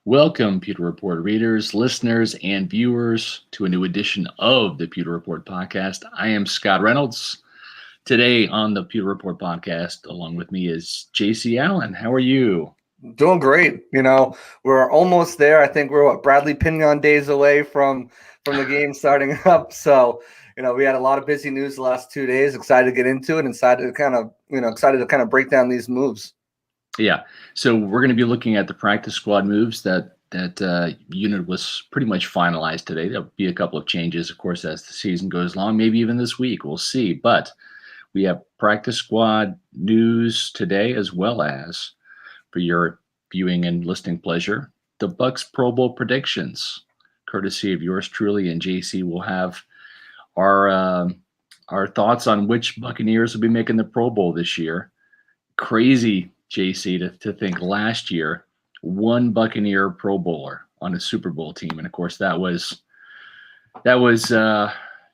Welcome, Pewter Report readers, listeners, and viewers to a new edition of the Pewter Report podcast. I am Scott Reynolds. Today on the Pewter Report podcast, along with me is JC Allen. How are you? Doing great. We're almost there. I think we're Bradley Pinion days away from the game starting up. So, we had a lot of busy news the last 2 days. Excited to get into it and excited to break down these moves. Yeah, so we're going to be looking at the practice squad moves. That unit was pretty much finalized today. There'll be a couple of changes, of course, as the season goes along. Maybe even this week. We'll see. But we have practice squad news today, as well as, for your viewing and listening pleasure, the Bucs Pro Bowl predictions, courtesy of yours truly, and JC will have our thoughts on which Buccaneers will be making the Pro Bowl this year. Crazy, JC, to think last year one Buccaneer Pro Bowler on a Super Bowl team, and of course that was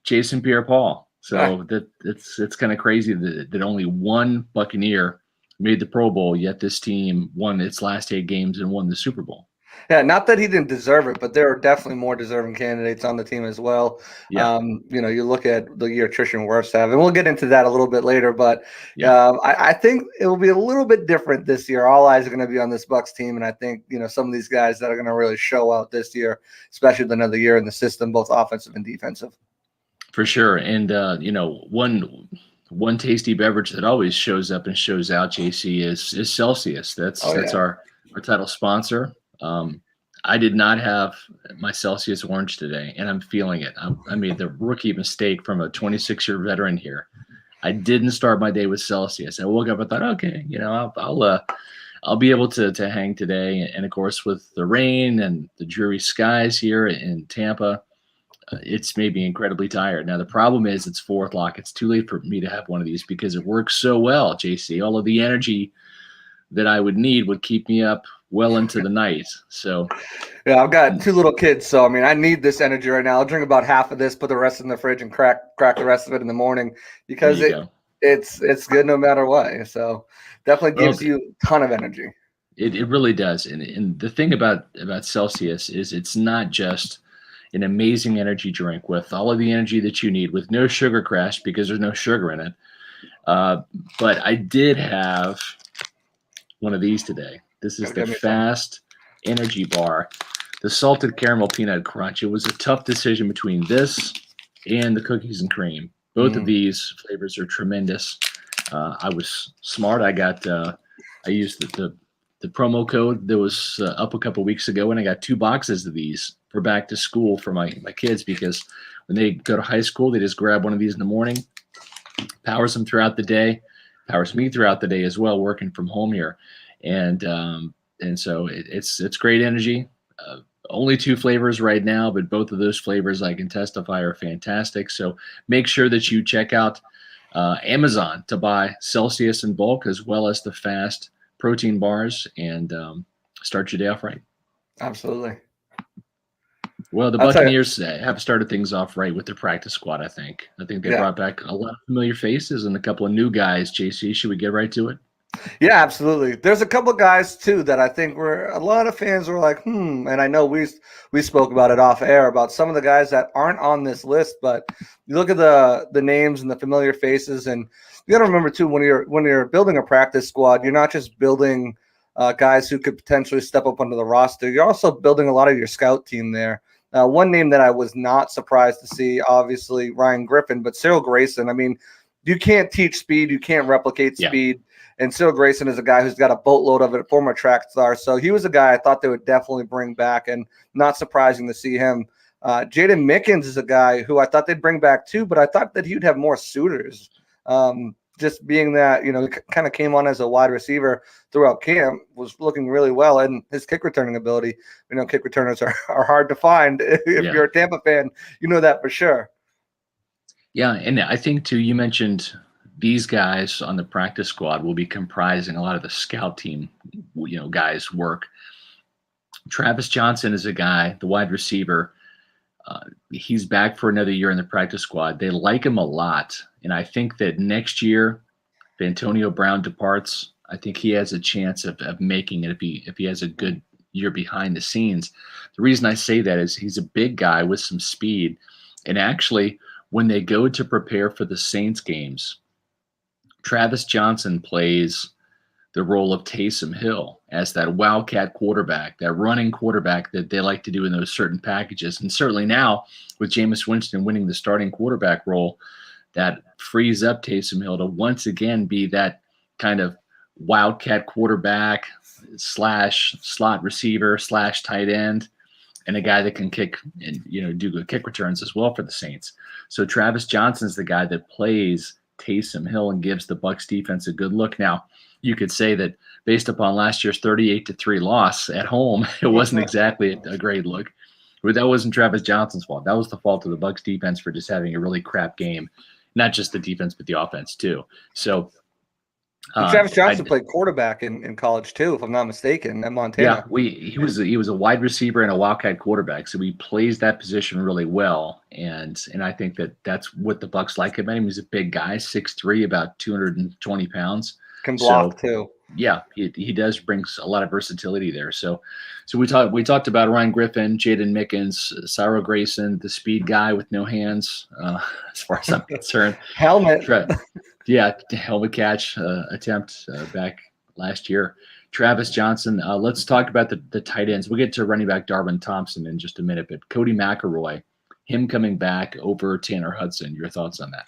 Jason Pierre-Paul. So it's kind of crazy that only one Buccaneer made the Pro Bowl, yet this team won its last 8 games and won the Super Bowl. Yeah, not that he didn't deserve it, but there are definitely more deserving candidates on the team as well. Yeah. You look at the year attrition worst have, and we'll get into that a little bit later. But I think it will be a little bit different this year. All eyes are going to be on this Bucs team, and I think some of these guys that are going to really show out this year, especially with another year in the system, both offensive and defensive. For sure, and one tasty beverage that always shows up and shows out, JC, is Celsius. That's our title sponsor. I did not have my Celsius orange today, and I'm feeling it. I made the rookie mistake from a 26-year veteran here. I didn't start my day with Celsius. I woke up and thought, okay, I'll be able to hang today. And of course, with the rain and the dreary skies here in Tampa, it's made me incredibly tired. Now, the problem is it's 4 o'clock. It's too late for me to have one of these because it works so well, JC. All of the energy that I would need would keep me up well into the night. So, yeah, I've got 2 little kids, so I need this energy right now. I'll drink about half of this, put the rest in the fridge, and crack the rest of it in the morning because it's good no matter what. So, definitely gives you a ton of energy. It really does. And the thing about Celsius is it's not just an amazing energy drink with all of the energy that you need with no sugar crash because there's no sugar in it. But I did have one of these today. This is the Fast Energy Bar, the salted caramel peanut crunch. It was a tough decision between this and the cookies and cream. Both of these flavors are tremendous. I was smart. I used the promo code that was up a couple weeks ago, and I got 2 boxes of these for back to school for my kids because when they go to high school, they just grab one of these in the morning, powers them throughout the day, powers me throughout the day as well, working from home here. And so it's great energy. Only 2 flavors right now, but both of those flavors I can testify are fantastic. So make sure that you check out Amazon to buy Celsius in bulk as well as the Fast protein bars and start your day off right. Absolutely. Well, the Buccaneers have started things off right with their practice squad, I think. They brought back a lot of familiar faces and a couple of new guys. JC, should we get right to it? Yeah, absolutely. There's a couple of guys, too, that I think a lot of fans were like, and I know we spoke about it off air about some of the guys that aren't on this list, but you look at the names and the familiar faces, and you got to remember, too, when you're building a practice squad, you're not just building guys who could potentially step up onto the roster. You're also building a lot of your scout team there. One name that I was not surprised to see, obviously, Ryan Griffin, but Cyril Grayson. You can't teach speed. You can't replicate speed. And Cyril Grayson is a guy who's got a boatload of it, former track star. So he was a guy I thought they would definitely bring back, and not surprising to see him. Jaden Mickens is a guy who I thought they'd bring back too, but I thought that he'd have more suitors. Just being that, he kind of came on as a wide receiver throughout camp, was looking really well, and his kick returning ability, kick returners are hard to find. If you're a Tampa fan, you know that for sure. Yeah, and I think, too, you mentioned these guys on the practice squad will be comprising a lot of the scout team, guys' work. Travis Johnson is a guy, the wide receiver. He's back for another year in the practice squad. They like him a lot, and I think that next year, if Antonio Brown departs, I think he has a chance of making it if he has a good you're behind the scenes. The reason I say that is he's a big guy with some speed. And actually, when they go to prepare for the Saints games, Travis Johnson plays the role of Taysom Hill as that wildcat quarterback, that running quarterback that they like to do in those certain packages. And certainly now, with Jameis Winston winning the starting quarterback role, that frees up Taysom Hill to once again be that kind of wildcat quarterback slash slot receiver slash tight end, and a guy that can kick and do good kick returns as well for the Saints. So Travis Johnson's the guy that plays Taysom Hill and gives the Bucs defense a good look. Now, you could say that based upon last year's 38-3 loss at home, it wasn't exactly a great look. But that wasn't Travis Johnson's fault. That was the fault of the Bucs defense for just having a really crap game. Not just the defense, but the offense too. So Travis Johnson played quarterback in college too, if I'm not mistaken, at Montana. Yeah, he was a wide receiver and a wildcat quarterback, so he plays that position really well. And I think that's what the Bucs like about him. He's a big guy, 6'3", about 220 pounds. Can block too. Yeah, he does brings a lot of versatility there. So we talked about Ryan Griffin, Jaden Mickens, Cyril Grayson, the speed guy with no hands, as far as I'm concerned. Helmet. Helmet catch attempt back last year. Travis Johnson. Let's talk about the tight ends. We'll get to running back Darwin Thompson in just a minute, but Cody McElroy, him coming back over Tanner Hudson. Your thoughts on that?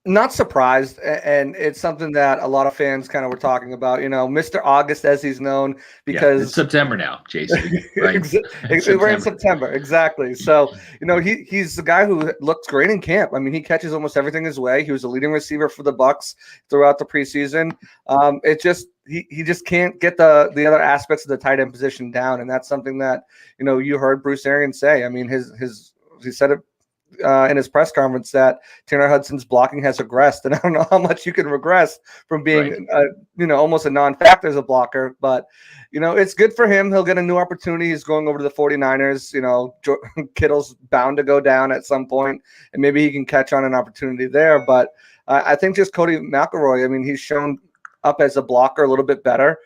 Not surprised, and it's something that a lot of fans kind of were talking about. Mr. August, as he's known, because it's September now, Jason. Right? We're in September, exactly. So he's the guy who looked great in camp. I mean, he catches almost everything his way. He was a leading receiver for the Bucs throughout the preseason. He just can't get the other aspects of the tight end position down, and that's something that you heard Bruce Arians say. I mean, he said it in his press conference that Tanner Hudson's blocking has regressed, and I don't know how much you can regress from being, almost a non-factor as a blocker. But it's good for him. He'll get a new opportunity. He's going over to the 49ers. Kittle's bound to go down at some point, and maybe he can catch on an opportunity there. But I think just Cody McElroy. I mean, he's shown up as a blocker a little bit better.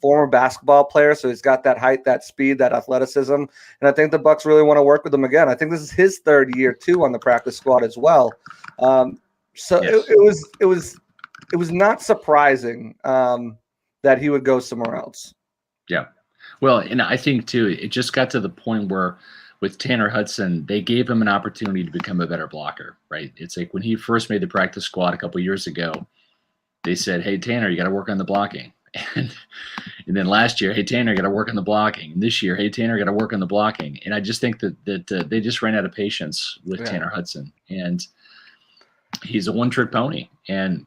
Former basketball player, so he's got that height, that speed, that athleticism, and I think the Bucs really want to work with him again. I think this is his third year too on the practice squad as well. Yes. It was not surprising that he would go somewhere else. Yeah, well, and I think too, it just got to the point where with Tanner Hudson, they gave him an opportunity to become a better blocker. Right? It's like when he first made the practice squad a couple of years ago, they said, "Hey Tanner, you got to work on the blocking." And then last year, hey, Tanner, got to work on the blocking. And this year, hey, Tanner, got to work on the blocking. And I just think that they just ran out of patience with Tanner Hudson. And he's a one-trick pony. And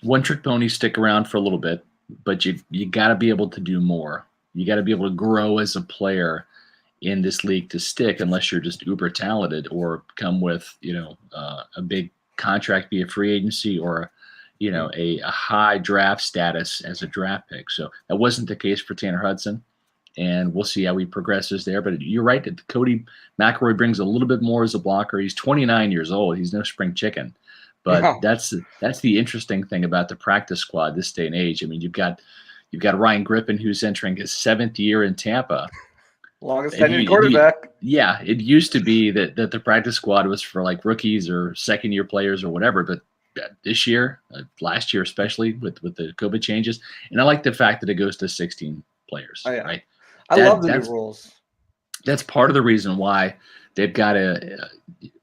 one-trick ponies stick around for a little bit, but you got to be able to do more. You got to be able to grow as a player in this league to stick, unless you're just uber talented or come with a big contract via free agency or a high draft status as a draft pick. So that wasn't the case for Tanner Hudson, and we'll see how he progresses there. But you're right that Cody McElroy brings a little bit more as a blocker. He's 29 years old. He's no spring chicken. But that's the interesting thing about the practice squad this day and age. I mean, you've got Ryan Griffin, who's entering his 7th year in Tampa. Longest tenured quarterback. It used to be that the practice squad was for like rookies or second-year players or whatever, but this year, last year especially with the COVID changes, and I like the fact that it goes to 16 players. Oh, yeah. Right? I love the new rules. That's part of the reason why they've got to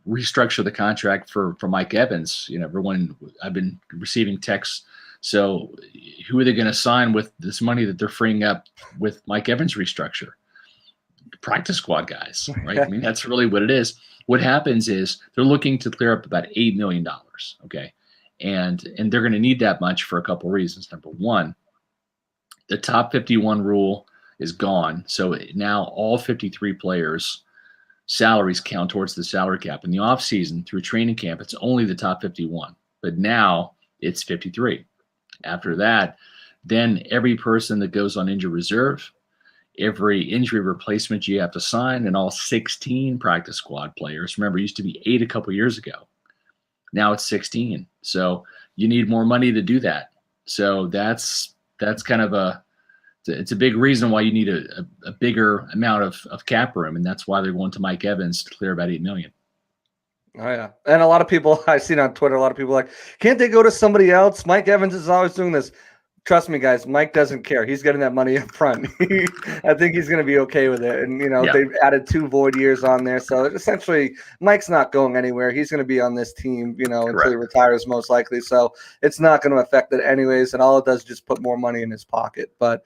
restructure the contract for Mike Evans. Everyone, I've been receiving texts. So who are they going to sign with this money that they're freeing up with Mike Evans restructure? Practice squad guys, right? I mean, that's really what it is. What happens is they're looking to clear up about $8 million. Okay. And they're going to need that much for a couple of reasons. Number one, the top 51 rule is gone. So now all 53 players' salaries count towards the salary cap. In the offseason, through training camp, it's only the top 51. But now it's 53. After that, then every person that goes on injured reserve, every injury replacement you have to sign, and all 16 practice squad players. Remember, it used to be 8 a couple of years ago. Now it's 16. So you need more money to do that. So that's kind of it's a big reason why you need a bigger amount of cap room, and that's why they're going to Mike Evans to clear about $8 million. Oh yeah, and a lot of people I've seen on Twitter, a lot of people are like, can't they go to somebody else? Mike Evans is always doing this. Trust me, guys, Mike doesn't care. He's getting that money up front. I think he's going to be okay with it. And, Yeah. they've added 2 void years on there. So essentially, Mike's not going anywhere. He's going to be on this team, until he retires, most likely. So it's not going to affect it anyways. And all it does is just put more money in his pocket. But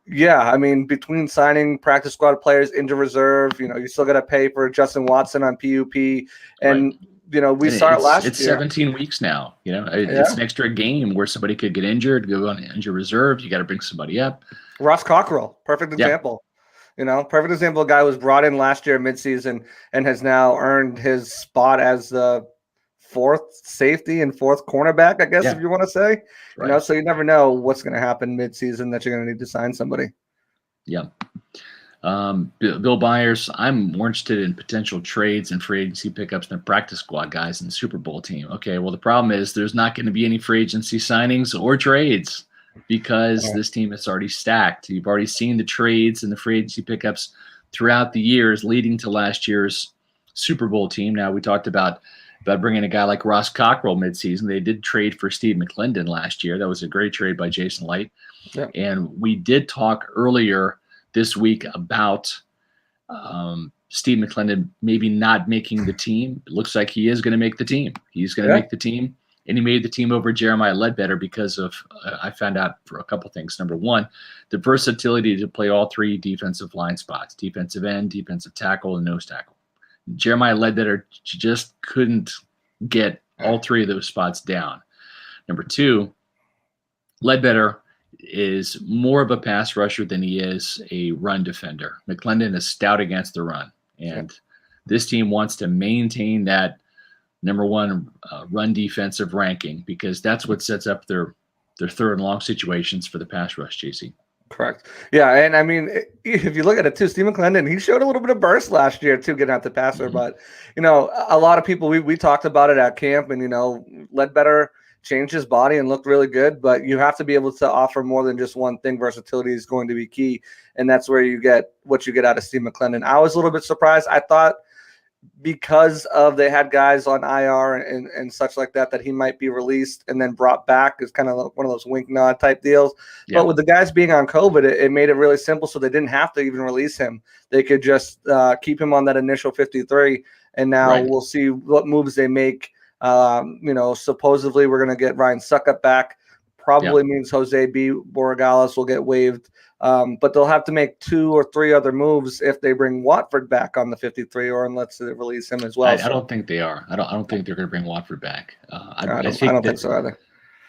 yeah, I mean, between signing practice squad players into reserve, you still got to pay for Justin Watson on PUP. And we saw it last year. It's 17 weeks now. It's an extra game where somebody could get injured, go on injured reserve. You got to bring somebody up. Ross Cockrell, perfect example. Perfect example. A guy who was brought in last year midseason and has now earned his spot as the 4th safety and 4th cornerback, I guess, if you want to say. Right. So you never know what's going to happen midseason that you're going to need to sign somebody. Yeah. Bill Byers, I'm more interested in potential trades and free agency pickups than practice squad guys in the Super Bowl team. Okay, well, the problem is there's not going to be any free agency signings or trades because this team is already stacked. You've already seen the trades and the free agency pickups throughout the years leading to last year's Super Bowl team. Now, we talked about bringing a guy like Ross Cockrell midseason. They did trade for Steve McClendon last year. That was a great trade by Jason Light. Yeah. And we did talk earlier this week about Steve McClendon maybe not making the team. It looks like he is going to make the team. He's going to make the team, and he made the team over Jeremiah Ledbetter because of I found out for a couple things. Number one, the versatility to play all 3 defensive line spots: defensive end, defensive tackle, and nose tackle. Jeremiah Ledbetter just couldn't get all 3 of those spots down. Number 2, Ledbetter is more of a pass rusher than he is a run defender. McClendon is stout against the run, and this team wants to maintain that number 1 run defensive ranking because that's what sets up their 3rd and long situations for the pass rush, JC. Correct. Yeah, and I mean, if you look at it too, Steve McClendon, he showed a little bit of burst last year too, getting out the passer. But a lot of people we talked about it at camp, and Ledbetter changed his body and looked really good, but you have to be able to offer more than just one thing. Versatility is going to be key, and that's where you get what you get out of Steve McClendon. I was a little bit surprised. I thought because they had guys on IR and such like that he might be released and then brought back is kind of one of those wink nod type deals. Yeah. But with the guys being on COVID, it made it really simple, so they didn't have to even release him. They could just keep him on that initial 53, and now we'll see what moves they make. Supposedly we're going to get Ryan Suckup back. Probably means Jose B. Borregales will get waived. But they'll have to make 2 or 3 other moves if they bring Watford back on the 53, or unless they release him as well. I don't think they are. I don't think they're going to bring Watford back. I don't think so either.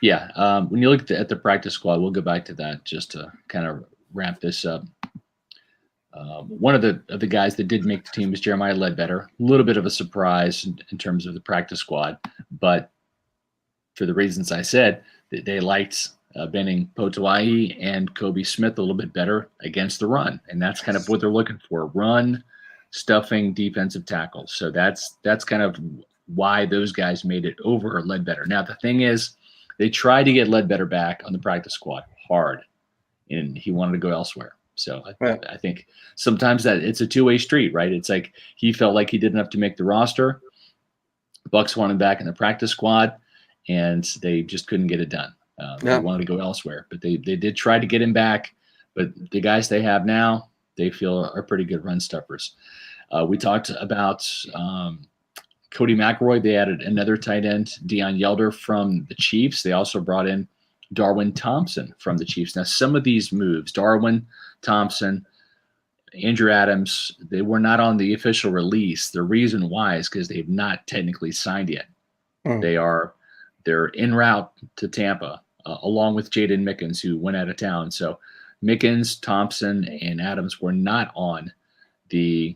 Yeah. When you look at the practice squad, we'll go back to that just to kind of wrap this up. One of the guys that did make the team was Jeremiah Ledbetter. A little bit of a surprise in terms of the practice squad, but for the reasons I said, they liked Benning Potawai and Kobe Smith a little bit better against the run, and that's kind of what they're looking for: run, stuffing, defensive tackles. So that's kind of why those guys made it over Ledbetter. Now the thing is, they tried to get Ledbetter back on the practice squad hard, and he wanted to go elsewhere. So I think sometimes that it's a 2-way street, right? It's like he felt like he did enough to make the roster. Bucs wanted him back in the practice squad, and they just couldn't get it done. They wanted to go elsewhere, but they did try to get him back. But the guys they have now, they feel are pretty good run stuffers. We talked about Cody McElroy. They added another tight end, Deion Yelder from the Chiefs. They also brought in Darwin Thompson from the Chiefs. Now, some of these moves, Darwin Thompson, Andrew Adams, they were not on the official release. The reason why is because they've not technically signed yet. They're en route to Tampa, along with Jaden Mickens, who went out of town. So Mickens, Thompson, and Adams were not on the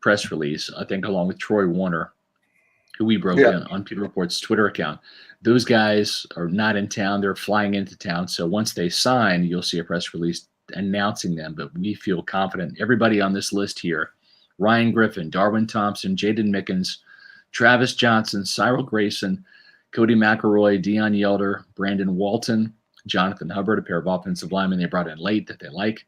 press release, I think, along with Troy Warner, who we broke in on Peter Report's Twitter account. Those guys are not in town. They're flying into town. So once they sign, you'll see a press release announcing them. But we feel confident. Everybody on this list here, Ryan Griffin, Darwin Thompson, Jaden Mickens, Travis Johnson, Cyril Grayson, Cody McElroy, Deion Yelder, Brandon Walton, Jonathan Hubbard, a pair of offensive linemen they brought in late that they like.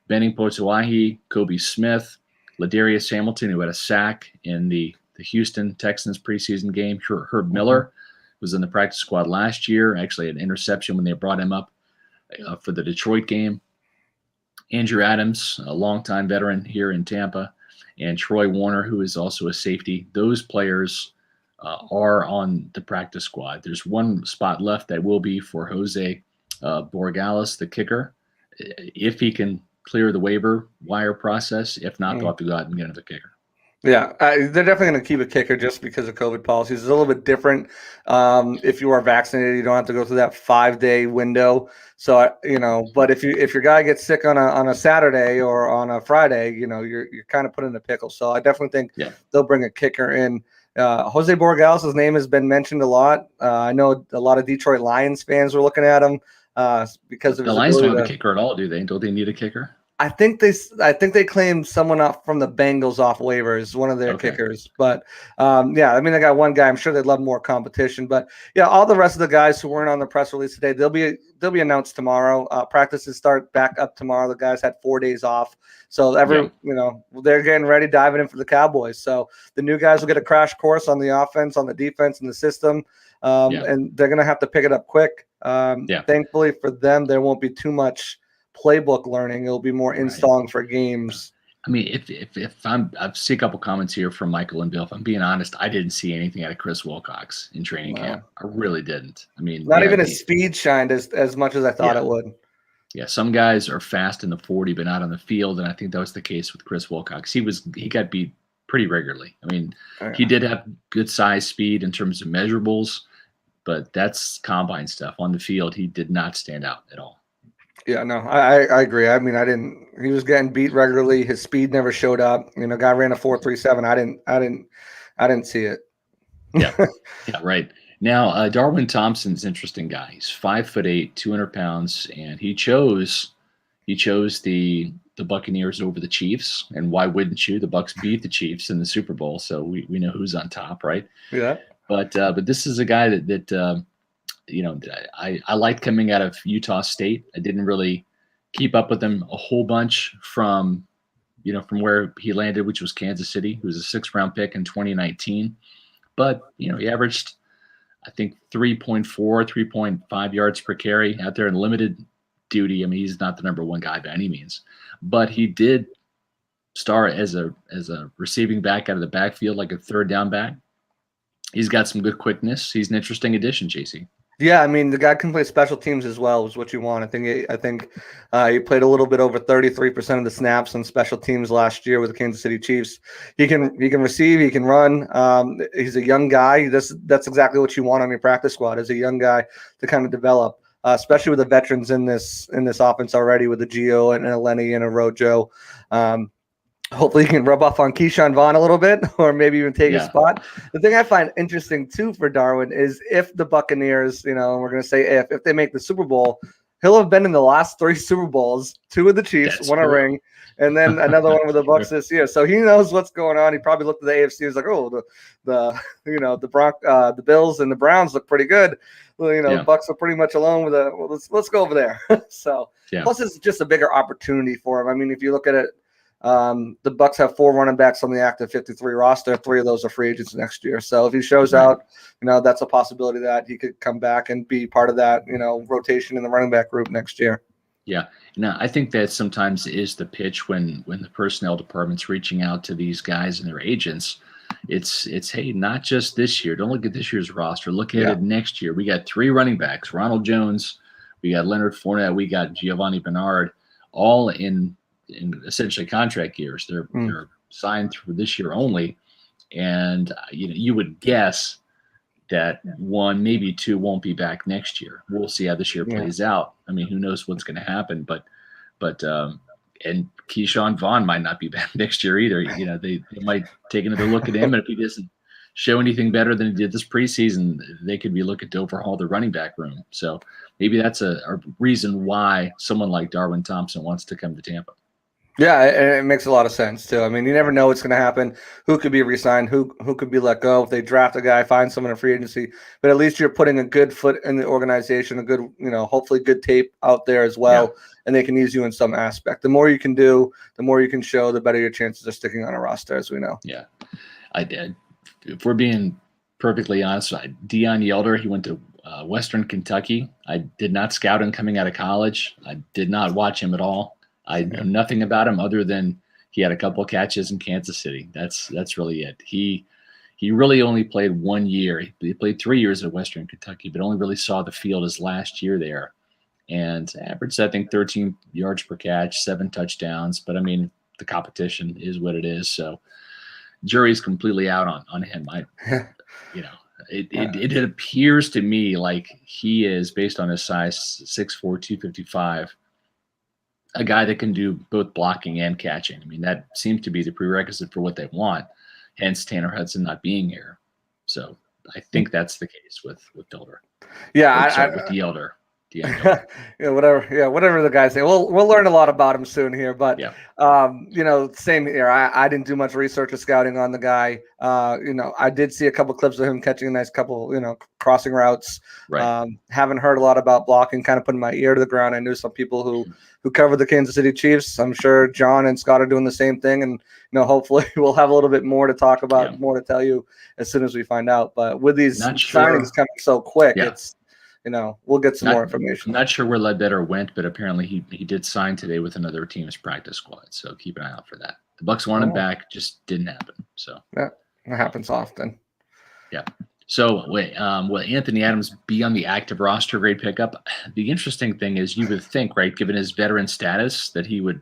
Benning Potowahi, Kobe Smith, Ladarius Hamilton, who had a sack in the Houston Texans preseason game. Herb Miller was in the practice squad last year. Actually, an interception when they brought him up for the Detroit game. Andrew Adams, a longtime veteran here in Tampa, and Troy Warner, who is also a safety. Those players are on the practice squad. There's one spot left that will be for Jose Borregales, the kicker, if he can clear the waiver wire process. If not, they'll have to go out and get another kicker. Yeah, they're definitely going to keep a kicker just because of COVID policies. It's a little bit different. If you are vaccinated, you don't have to go through that 5-day window. So but if your guy gets sick on a Saturday or on a Friday, you're kind of put in a pickle. So I definitely think they'll bring a kicker in. Jose Borregales' name has been mentioned a lot. I know a lot of Detroit Lions fans were looking at him because of the Lions don't have a kicker at all, do they? Don't they need a kicker? I think they claimed someone off from the Bengals off waivers, one of their kickers. But I mean, they got one guy. I'm sure they'd love more competition. But yeah, all the rest of the guys who weren't on the press release today, they'll be announced tomorrow. Practices start back up tomorrow. The guys had 4 days off, so they're getting ready, diving in for the Cowboys. So the new guys will get a crash course on the offense, on the defense, and the system, and they're gonna have to pick it up quick. Thankfully for them, there won't be too much playbook learning. It'll be more installing for games. I mean, if I've seen a couple comments here from Michael and Bill. If I'm being honest, I didn't see anything out of Chris Wilcox in training camp. I really didn't. I mean, not even his speed shined as much as I thought it would. Yeah, some guys are fast in the 40, but not on the field, and I think that was the case with Chris Wilcox. He got beat pretty regularly. I mean, he did have good size speed in terms of measurables, but that's combine stuff. On the field, he did not stand out at all. Yeah, no, I agree. I mean, he was getting beat regularly. His speed never showed up. Guy ran a 4.37. I didn't see it. Yeah, right. Now, Darwin Thompson's an interesting guy. He's 5'8", 200 pounds, and he chose the Buccaneers over the Chiefs. And why wouldn't you? The Bucs beat the Chiefs in the Super Bowl, so we know who's on top, right? Yeah. But this is a guy that I liked coming out of Utah State. I didn't really keep up with him a whole bunch from where he landed, which was Kansas City. He was a 6th-round pick in 2019. But, he averaged, I think, 3.5 yards per carry out there in limited duty. I mean, he's not the number one guy by any means. But he did start as a receiving back out of the backfield, like a 3rd down back. He's got some good quickness. He's an interesting addition, JC. Yeah, I mean, the guy can play special teams as well, is what you want. I think he played a little bit over 33% of the snaps on special teams last year with the Kansas City Chiefs. He can receive, he can run. He's a young guy. That's exactly what you want on your practice squad, is a young guy to kind of develop, especially with the veterans in this offense already, with a Gio and a Lenny and a Rojo. Hopefully he can rub off on Keyshawn Vaughn a little bit, or maybe even take his spot. The thing I find interesting, too, for Darwin is if the Buccaneers, and we're going to say if they make the Super Bowl, he'll have been in the last 3 Super Bowls, 2 with the Chiefs, won a ring, and then another one with the Bucs this year. So he knows what's going on. He probably looked at the AFC and was like, oh, the Bills and the Browns look pretty good. Bucs are pretty much alone with let's go over there. So plus it's just a bigger opportunity for him. I mean, if you look at it, the Bucs have 4 running backs on the active 53 roster. 3 of those are free agents next year. So if he shows out, that's a possibility that he could come back and be part of that, rotation in the running back group next year. Yeah. Now, I think that sometimes is the pitch when the personnel department's reaching out to these guys and their agents. It's hey, not just this year. Don't look at this year's roster. Look at it next year. We got 3 running backs: Ronald Jones, we got Leonard Fournette, we got Giovanni Bernard, all in essentially contract years. They're signed for this year only, and you would guess that 1, maybe 2 won't be back next year. We'll see how this year plays out. I mean, who knows what's going to happen? But and Keyshawn Vaughn might not be back next year either. They might take another look at him, and if he doesn't show anything better than he did this preseason, they could be looking to overhaul the running back room. So maybe that's a reason why someone like Darwin Thompson wants to come to Tampa. Yeah, it makes a lot of sense too. I mean, you never know what's going to happen. Who could be re-signed? Who could be let go? If they draft a guy, find someone in free agency. But at least you're putting a good foot in the organization, a good, hopefully good tape out there as Yeah, well, and they can use you in some aspect. The more you can do, the more you can show, the better your chances of sticking on a roster, as we know. yeah. I did. If we're being perfectly honest, Dion Yelder, he went to Western Kentucky. I did not scout him coming out of college. I did not watch him at all. I know nothing about him other than he had a couple of catches in Kansas City. That's really it. He really only played 1 year. He played 3 years at Western Kentucky, but only really saw the field his last year there, and averaged, I think, 13 yards per catch, 7 touchdowns. But I mean, the competition is what it is. So jury's completely out on him. You know, it appears to me like he is, based on his size, 6'4", 255, a guy that can do both blocking and catching. I mean, that seems to be the prerequisite for what they want. Hence Tanner Hudson not being here. So I think that's the case with Elder. Yeah, With the Elder. Yeah, whatever the guys say. We'll learn a lot about him soon here. But Yeah. Same here. I didn't do much research or scouting on the guy. I did see a couple clips of him catching a nice couple, crossing routes. Right. Haven't heard a lot about blocking. Kind of putting my ear to the ground. I knew some people who covered the Kansas City Chiefs. I'm sure John and Scott are doing the same thing, and hopefully we'll have a little bit more to talk about, more to tell you as soon as we find out. But with these signings coming so quick, it's we'll get some more information. I'm not sure where Ledbetter went, but apparently he did sign today with another team's practice squad. So keep an eye out for that. The Bucs want him back, just didn't happen. So yeah, it happens often. Yeah. So wait, will Anthony Adams be on the active roster grade pickup? The interesting thing is, you would think, right, given his veteran status, that he would,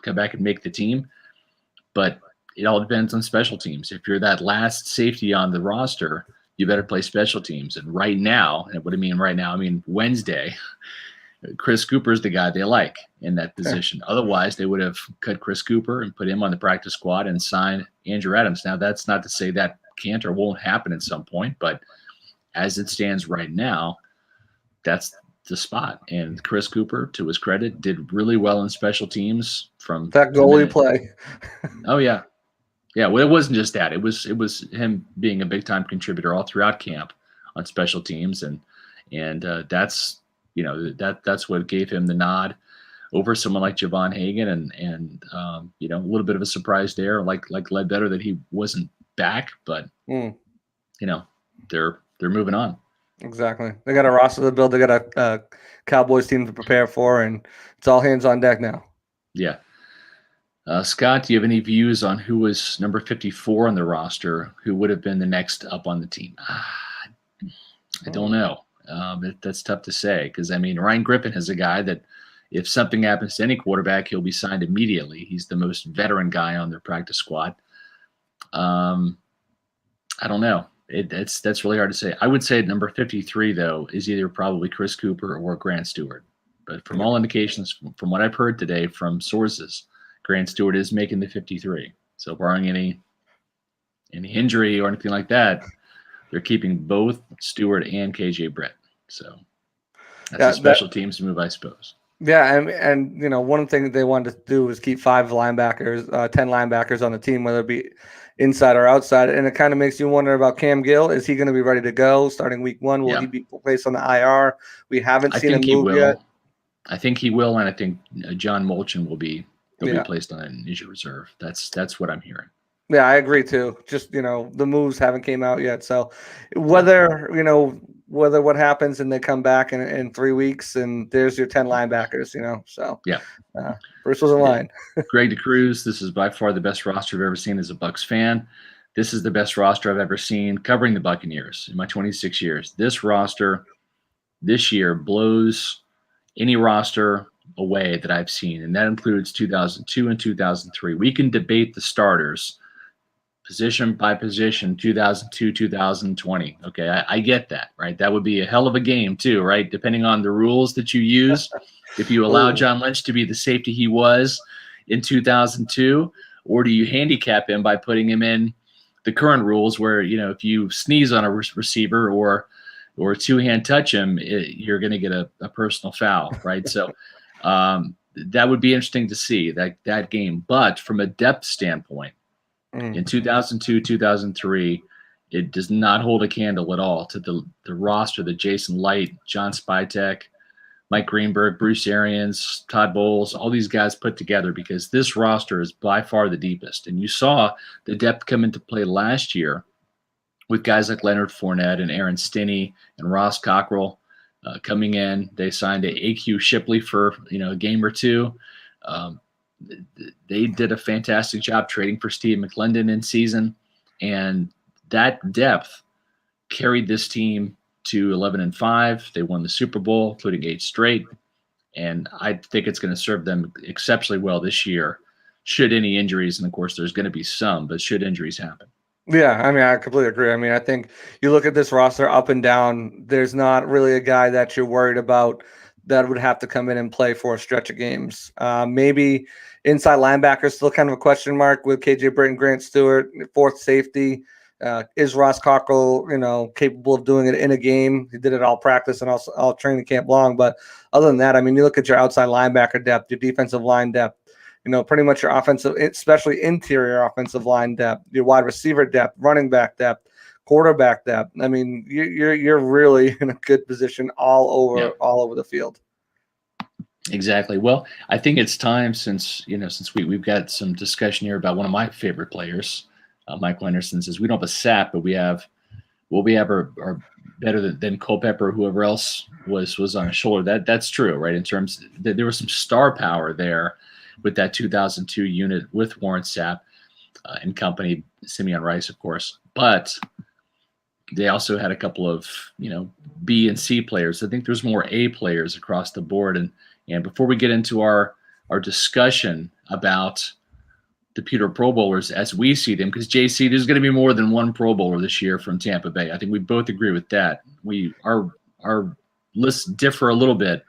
come back and make the team. But it all depends on special teams. If you're that last safety on the roster, you better play special teams. And right now, and what do I mean right now? I mean Wednesday, Chris Cooper is the guy they like in that position. Yeah. Otherwise, they would have cut Chris Cooper and put him on the practice squad and signed Andrew Adams. Now, that's not to say that can't or won't happen at some point, but as it stands right now, that's the spot. And Chris Cooper, to his credit, did really well in special teams from that goalie play. Oh, yeah. Yeah, well, it wasn't just that. It was him being a big time contributor all throughout camp on special teams, and that's that's what gave him the nod over someone like Javon Hagan, and a little bit of a surprise there, like Ledbetter, that he wasn't back, but they're moving on. Exactly. They got a roster to build. They got a Cowboys team to prepare for, and it's all hands on deck now. Yeah. Scott, do you have any views on who was number 54 on the roster, who would have been the next up on the team? I don't know. That's tough to say, because, I mean, Ryan Griffin is a guy that if something happens to any quarterback, he'll be signed immediately. He's the most veteran guy on their practice squad. I don't know. That's really hard to say. I would say number 53, though, is either probably Chris Cooper or Grant Stewart. But from all indications, from what I've heard today from sources, Grant Stewart is making the 53. So barring any injury or anything like that, they're keeping both Stewart and KJ Brett. So that's a special teams move, I suppose. Yeah, and one thing that they wanted to do was keep 10 linebackers on the team, whether it be inside or outside. And it kind of makes you wonder about Cam Gill. Is he going to be ready to go starting week 1? Will he be placed on the IR? We haven't seen him move yet. I think he will, and I think John Molchin will be. He'll be placed on an injury reserve. That's what I'm hearing. Yeah, I agree too. Just the moves haven't came out yet. So whether what happens and they come back in 3 weeks and there's your 10 linebackers. So yeah, Bruce was in line. Greg DeCruz, this is by far the best roster I've ever seen as a Bucs fan. This is the best roster I've ever seen covering the Buccaneers in my 26 years. This roster this year blows any roster away that I've seen, and that includes 2002 and 2003. We can debate the starters position by position, 2002, 2020. Okay, I get that, right? That would be a hell of a game too, right? Depending on the rules that you use. If you allow John Lynch to be the safety he was in 2002, or do you handicap him by putting him in the current rules where, if you sneeze on a receiver or two-hand touch him, you're going to get a personal foul, right? So that would be interesting to see that game. But from a depth standpoint, in 2002, 2003, it does not hold a candle at all to the roster that Jason Light, John Spytek, Mike Greenberg, Bruce Arians, Todd Bowles, all these guys put together, because this roster is by far the deepest. And you saw the depth come into play last year with guys like Leonard Fournette and Aaron Stinney and Ross Cockrell coming in. They signed A.Q. Shipley for a game or two. They did a fantastic job trading for Steve McClendon in season, and that depth carried this team to 11-5. They won the Super Bowl, including 8 straight, and I think it's going to serve them exceptionally well this year. Should any injuries, and of course there's going to be some, but should injuries happen. Yeah, I mean, I completely agree. I mean, I think you look at this roster up and down, there's not really a guy that you're worried about that would have to come in and play for a stretch of games. Maybe inside linebacker, still kind of a question mark with KJ Britton, Grant Stewart, fourth safety. Is Ross Cockrell, capable of doing it in a game? He did it all practice and also all training camp long. But other than that, I mean, you look at your outside linebacker depth, your defensive line depth, pretty much your offensive, especially interior offensive line depth, your wide receiver depth, running back depth, quarterback depth. I mean, you're really in a good position all over the field. Exactly. Well, I think it's time, since we've got some discussion here about one of my favorite players, Michael Anderson, says we don't have a SAP, but we have are better than Culpepper, or whoever else was on his shoulder. That's true, right? In terms that there was some star power there with that 2002 unit with Warren Sapp and company, Simeon Rice, of course. But they also had a couple of B and C players. I think there's more A players across the board. And before we get into our discussion about the Peter Pro Bowlers as we see them, because JC, there's going to be more than one Pro Bowler this year from Tampa Bay. I think we both agree with that. Our lists differ a little bit,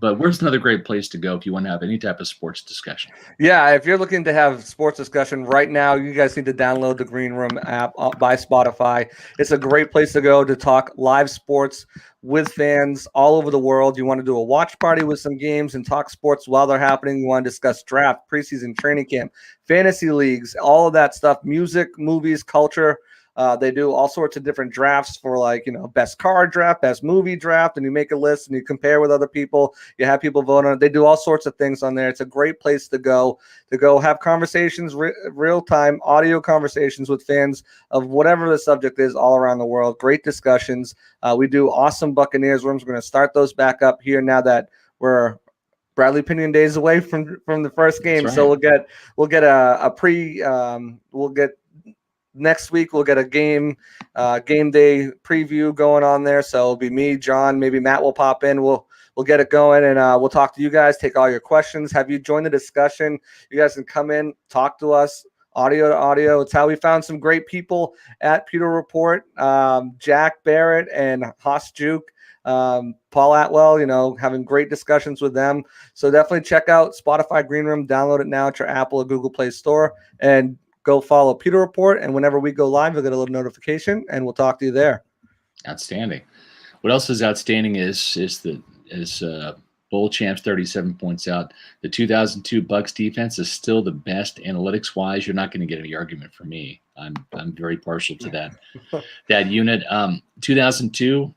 but where's another great place to go if you want to have any type of sports discussion? Yeah, if you're looking to have sports discussion right now, you guys need to download the Green Room app by Spotify. It's a great place to go to talk live sports with fans all over the world. You want to do a watch party with some games and talk sports while they're happening. You want to discuss draft, preseason, training camp, fantasy leagues, all of that stuff, music, movies, culture. They do all sorts of different drafts for best card draft, best movie draft, and you make a list and you compare with other people. You have people vote on it. They do all sorts of things on there. It's a great place to go have conversations, real-time audio conversations with fans of whatever the subject is all around the world. Great discussions. We do awesome Buccaneers rooms. We're going to start those back up here now that we're Bradley Pinion days away from the first game. Right. So we'll get next week we'll get a game day preview going on there. So it'll be me, John, maybe Matt will pop in. We'll get it going, and we'll talk to you guys, take all your questions, have you join the discussion. You guys can come in, talk to us, audio to audio. It's how we found some great people at Pewter Report, Jack Barrett and Haas Juke, Paul Atwell, having great discussions with them. So definitely check out Spotify Green Room, download it now at your Apple or Google Play Store, and go follow Pewter Report, and whenever we go live, you'll get a little notification, and we'll talk to you there. Outstanding. What else is outstanding is Bowl Champs 37 points out. The 2002 Bucs defense is still the best analytics-wise. You're not going to get any argument from me. I'm very partial to that unit. 2002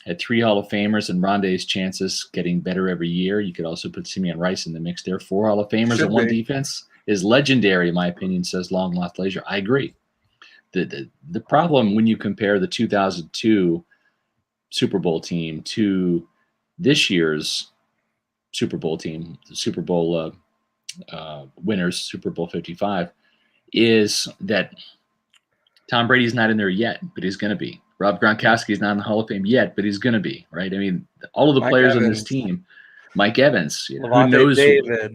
had 3 Hall of Famers, and Rondé's chances getting better every year. You could also put Simeon Rice in the mix there. 4 Hall of Famers and 1 defense is legendary, in my opinion, says Long Lost Leisure. I agree. The problem when you compare the 2002 Super Bowl team to this year's Super Bowl team, the Super Bowl winners, Super Bowl 55, is that Tom Brady's not in there yet, but he's going to be. Rob Gronkowski's not in the Hall of Fame yet, but he's going to be, right? I mean, all of the players on this team, Mike Evans, who knows? David.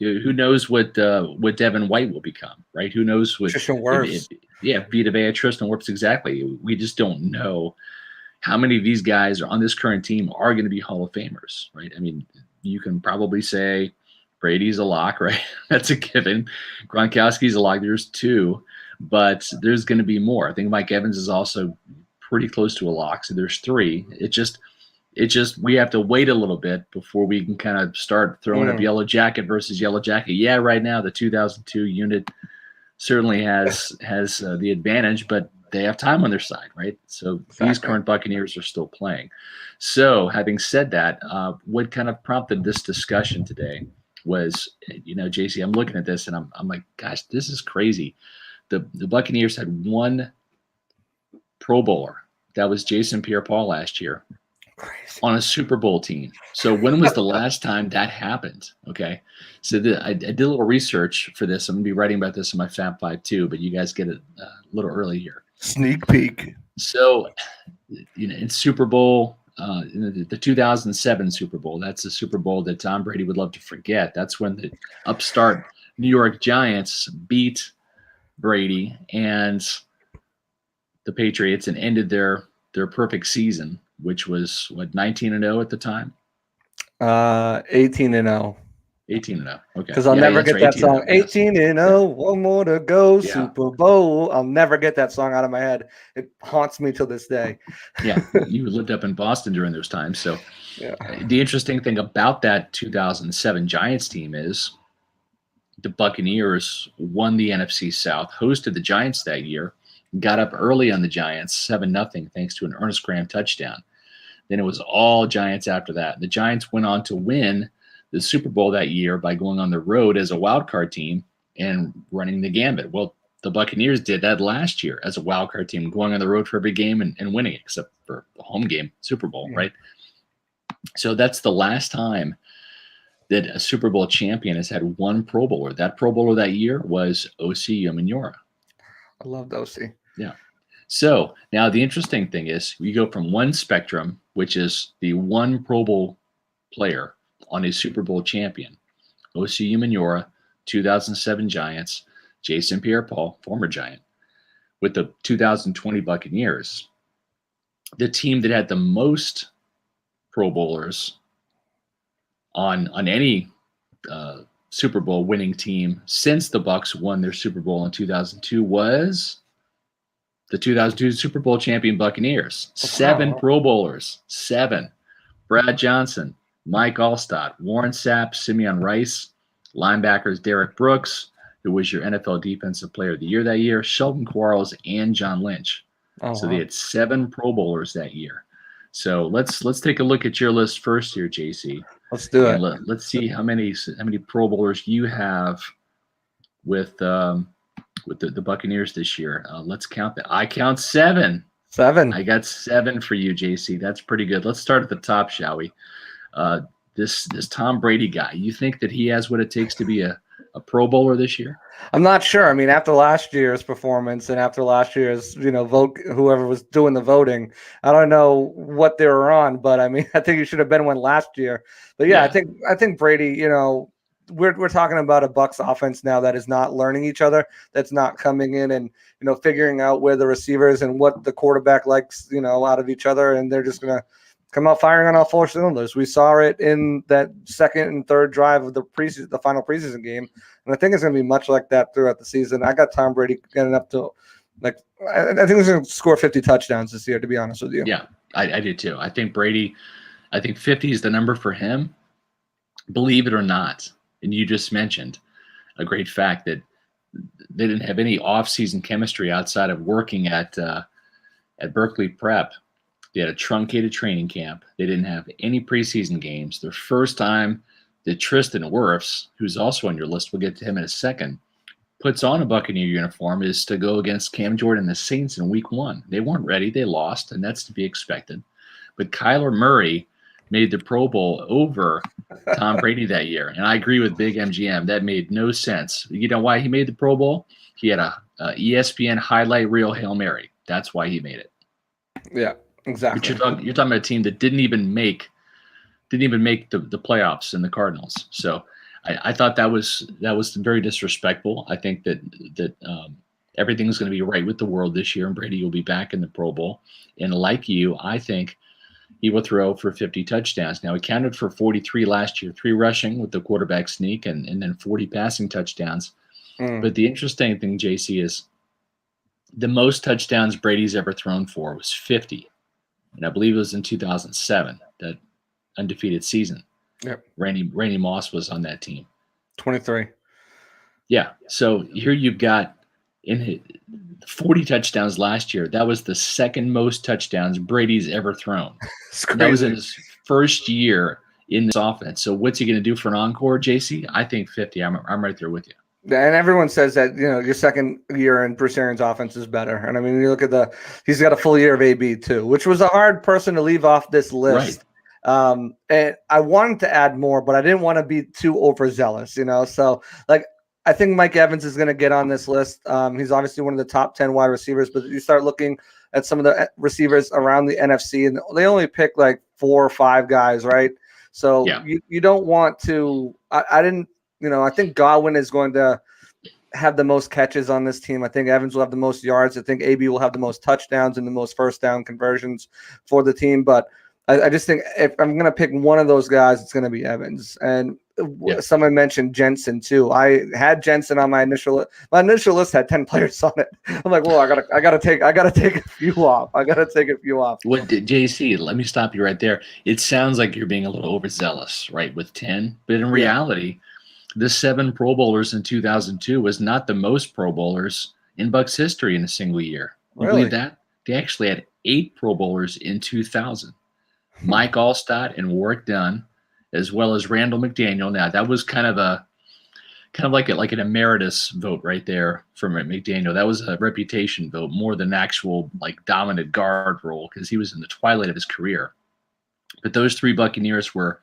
Who knows what Devin White will become, right? Who knows what Tristan Wirfs? Vita Vea, Tristan Wirfs, exactly. We just don't know how many of these guys are on this current team are going to be Hall of Famers, right? I mean, you can probably say Brady's a lock, right? That's a given. Gronkowski's a lock. There's 2, but there's going to be more. I think Mike Evans is also pretty close to a lock, so there's 3. It just we have to wait a little bit before we can kind of start throwing up Yellow Jacket versus Yellow Jacket. Yeah, right now the 2002 unit certainly has the advantage, but they have time on their side, right? So these current Buccaneers are still playing. So having said that, what kind of prompted this discussion today was, JC, I'm looking at this and I'm like, gosh, this is crazy. The Buccaneers had one Pro Bowler. That was Jason Pierre-Paul last year. Crazy. On a Super Bowl team. So when was the last time that happened? Okay. So I did a little research for this. I'm going to be writing about this in my Fab 5 too, but you guys get it a little early here. Sneak peek. So, in Super Bowl, the 2007 Super Bowl, that's a Super Bowl that Tom Brady would love to forget. That's when the upstart New York Giants beat Brady and the Patriots and ended their perfect season, which was 19-0 at the time. 18-0. 18-0. Okay. Because I'll never get that song. 18-0, one more to go, Super Bowl. I'll never get that song out of my head. It haunts me till this day. Yeah, you lived up in Boston during those times. So the interesting thing about that 2007 Giants team is the Buccaneers won the NFC South, hosted the Giants that year, got up early on the Giants, 7-0, thanks to an Ernest Graham touchdown. Then it was all Giants after that. The Giants went on to win the Super Bowl that year by going on the road as a wild card team and running the gambit. Well, the Buccaneers did that last year as a wild card team, going on the road for every game and winning, except for the home game, Super Bowl, right? So that's the last time that a Super Bowl champion has had one Pro Bowler. That Pro Bowler that year was O.C. Umenyiora. I loved O.C. Yeah. So now the interesting thing is we go from one spectrum, which is the one Pro Bowl player on a Super Bowl champion, O.C. Umenyiora, 2007 Giants, Jason Pierre-Paul, former Giant, with the 2020 Buccaneers. The team that had the most Pro Bowlers on any Super Bowl winning team since the Bucs won their Super Bowl in 2002 was the 2002 Super Bowl champion Buccaneers. 7 Pro Bowlers. 7. Brad Johnson, Mike Allstott, Warren Sapp, Simeon Rice, linebackers Derek Brooks, who was your NFL Defensive Player of the Year that year, Sheldon Quarles, and John Lynch. So they had 7 Pro Bowlers that year. So let's take a look at your list first here, JC. Let's do it. Let's see how many Pro Bowlers you have with the Buccaneers this year. Let's count that. I count 7. 7. I got 7 for you, JC. That's pretty good. Let's start at the top, shall we? This Tom Brady guy. You think that he has what it takes to be a Pro Bowler this year? I'm not sure. I mean, after last year's performance and after last year's, vote, whoever was doing the voting, I don't know what they were on, but I mean, I think he should have been one last year. But yeah. I think Brady, we're talking about a Bucs offense now that is not learning each other, that's not coming in and, figuring out where the receivers and what the quarterback likes, out of each other. And they're just going to come out firing on all 4 cylinders. We saw it in that second and third drive of the final preseason game. And I think it's going to be much like that throughout the season. I got Tom Brady getting up to, I think he's going to score 50 touchdowns this year, to be honest with you. Yeah, I do too. I think 50 is the number for him. Believe it or not. And you just mentioned a great fact that they didn't have any off-season chemistry outside of working at Berkeley Prep. They had a truncated training camp. They didn't have any preseason games. Their first time that Tristan Wirfs, who's also on your list, we'll get to him in a second, puts on a Buccaneer uniform is to go against Cam Jordan and the Saints in week 1. They weren't ready. They lost, and that's to be expected. But Kyler Murray made the Pro Bowl over Tom Brady that year. And I agree with Big MGM. That made no sense. You know why he made the Pro Bowl? He had a ESPN highlight reel Hail Mary. That's why he made it. Yeah, exactly. But you're talking about a team that didn't even make the playoffs in the Cardinals. So I thought that was very disrespectful. I think that everything's going to be right with the world this year, and Brady will be back in the Pro Bowl. And like you, I think he will throw for 50 touchdowns. Now, he counted for 43 last year, 3 rushing with the quarterback sneak and then 40 passing touchdowns. But the interesting thing, JC, is the most touchdowns Brady's ever thrown for was 50. And I believe it was in 2007. that undefeated season. Yep. Randy Moss was on that team. 23. Yeah. So here you've got in 40 touchdowns last year. That was the second most touchdowns Brady's ever thrown. It's And that was crazy. in his first year in this offense. So what's he going to do for an encore, JC? I think 50. I'm right there with you. And everyone says that, your second year in Bruce Arians' offense is better. And I mean, you look at he's got a full year of AB too, which was a hard person to leave off this list. Right. And I wanted to add more, but I didn't want to be too overzealous, So I think Mike Evans is going to get on this list. He's obviously one of the top 10 wide receivers, but you start looking at some of the receivers around the NFC, and they only pick like 4 or 5 guys, right? So Yeah. you don't want to. I didn't. I think Godwin is going to have the most catches on this team. I think Evans will have the most yards. I think AB will have the most touchdowns and the most first down conversions for the team. But I just think if I'm going to pick one of those guys, it's going to be Evans. And someone mentioned Jensen too. I had Jensen on my initial list. My initial list had 10 players on it. I'm like, well, I gotta take a few off. What JC? Let me stop you right there. It sounds like you're being a little overzealous, right, with 10, but in reality, the 7 Pro Bowlers in 2002 was not the most Pro Bowlers in Bucs history in a single year. You believe that? They actually had 8 Pro Bowlers in 2000. Mike Allstott and Warwick Dunn, as well as Randall McDaniel. Now that was kind of like an emeritus vote right there from McDaniel. That was a reputation vote more than actual like dominant guard role because he was in the twilight of his career. But those 3 Buccaneers were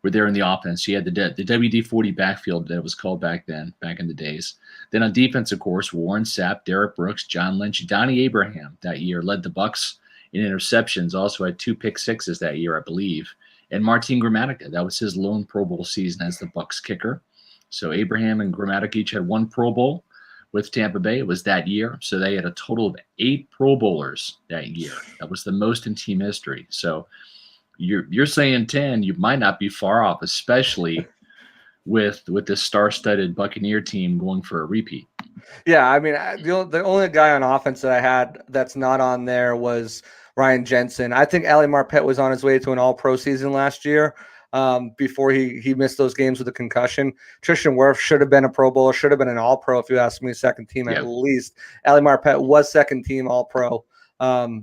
there in the offense. You had the WD-40 backfield that it was called back in the days. Then on defense, of course, Warren Sapp, Derek Brooks, John Lynch, Donnie Abraham that year led the Bucs in interceptions. Also had 2 pick sixes that year, I believe. And Martin Gramatica, that was his lone Pro Bowl season as the Bucs kicker. So Abraham and Gramatica each had 1 Pro Bowl with Tampa Bay. It was that year. So they had a total of 8 Pro Bowlers that year. That was the most in team history. So you're saying 10, you might not be far off, especially with this star-studded Buccaneer team going for a repeat. Yeah, I mean, the only guy on offense that I had that's not on there was Ryan Jensen. I think Ali Marpet was on his way to an all-pro season last year before he missed those games with a concussion. Tristan Wirfs should have been a Pro Bowler, should have been an all-pro if you ask me, second team at least. Ali Marpet was second team all-pro.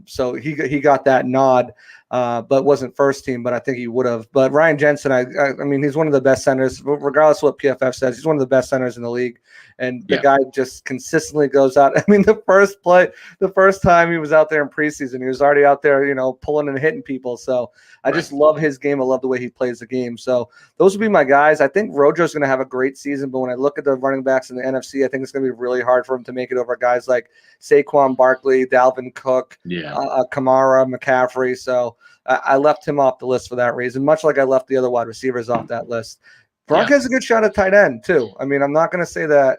So he got that nod, but wasn't first team, but I think he would have. But Ryan Jensen, I mean, he's one of the best centers, regardless of what PFF says. He's one of the best centers in the league. And the guy just consistently goes out. I mean, the first time he was out there in preseason, he was already out there, pulling and hitting people. So I just love his game. I love the way he plays the game. So those would be my guys. I think Rojo's going to have a great season, but when I look at the running backs in the NFC, I think it's going to be really hard for him to make it over guys like Saquon Barkley, Dalvin Cook, Kamara, McCaffrey. So I left him off the list for that reason, much like I left the other wide receivers off that list. Gronk has a good shot at tight end too. I mean, I'm not going to say that,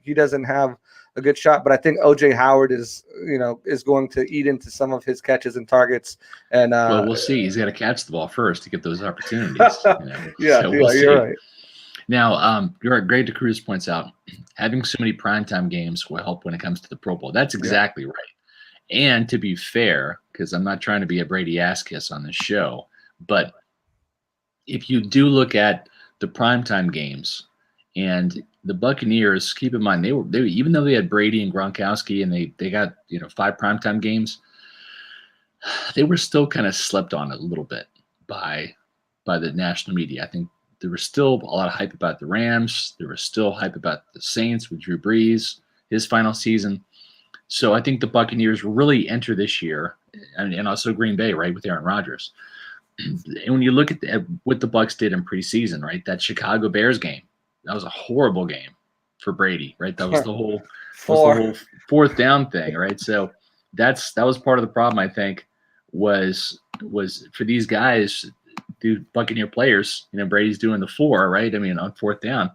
he doesn't have a good shot, but I think OJ Howard is going to eat into some of his catches and targets. And well, we'll see. He's got to catch the ball first to get those opportunities. We'll see. You're right. Now, you're right. Greg DeCruz points out having so many primetime games will help when it comes to the Pro Bowl. That's exactly right. And to be fair, because I'm not trying to be a Brady ass kiss on this show, but if you do look at the primetime games and the Buccaneers, keep in mind, they were even though they had Brady and Gronkowski and they got 5 primetime games, they were still kind of slept on a little bit by the national media. I think there was still a lot of hype about the Rams. There was still hype about the Saints with Drew Brees, his final season. So I think the Buccaneers really enter this year, and also Green Bay, right, with Aaron Rodgers. And when you look at what the Bucs did in preseason, right, that Chicago Bears game, that was a horrible game for Brady, right? That was the whole fourth down thing, right? So that was part of the problem, I think, was for these guys, the Buccaneer players. Brady's doing the 4, right? I mean, on 4th down,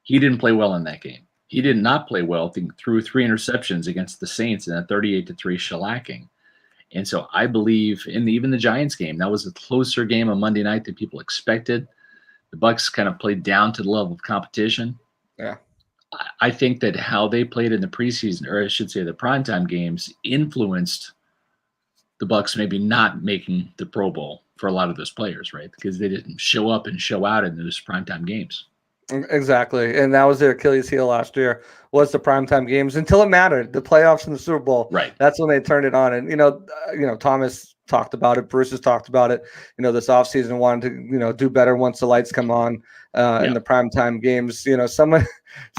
he didn't play well in that game. He did not play well. Threw 3 interceptions against the Saints in a 38-3 shellacking. And so I believe even the Giants game, that was a closer game on Monday night than people expected. The Bucs kind of played down to the level of competition. Yeah. I think that how they played in the preseason, or I should say the primetime games, influenced the Bucs maybe not making the Pro Bowl for a lot of those players, right? Because they didn't show up and show out in those primetime games. Exactly, and that was their Achilles heel last year, was the primetime games until it mattered. The playoffs and the Super Bowl, Right. that's when they turned it on. And Thomas talked about it, Bruce has talked about it. This offseason wanted to do better once the lights come on in the primetime games. Someone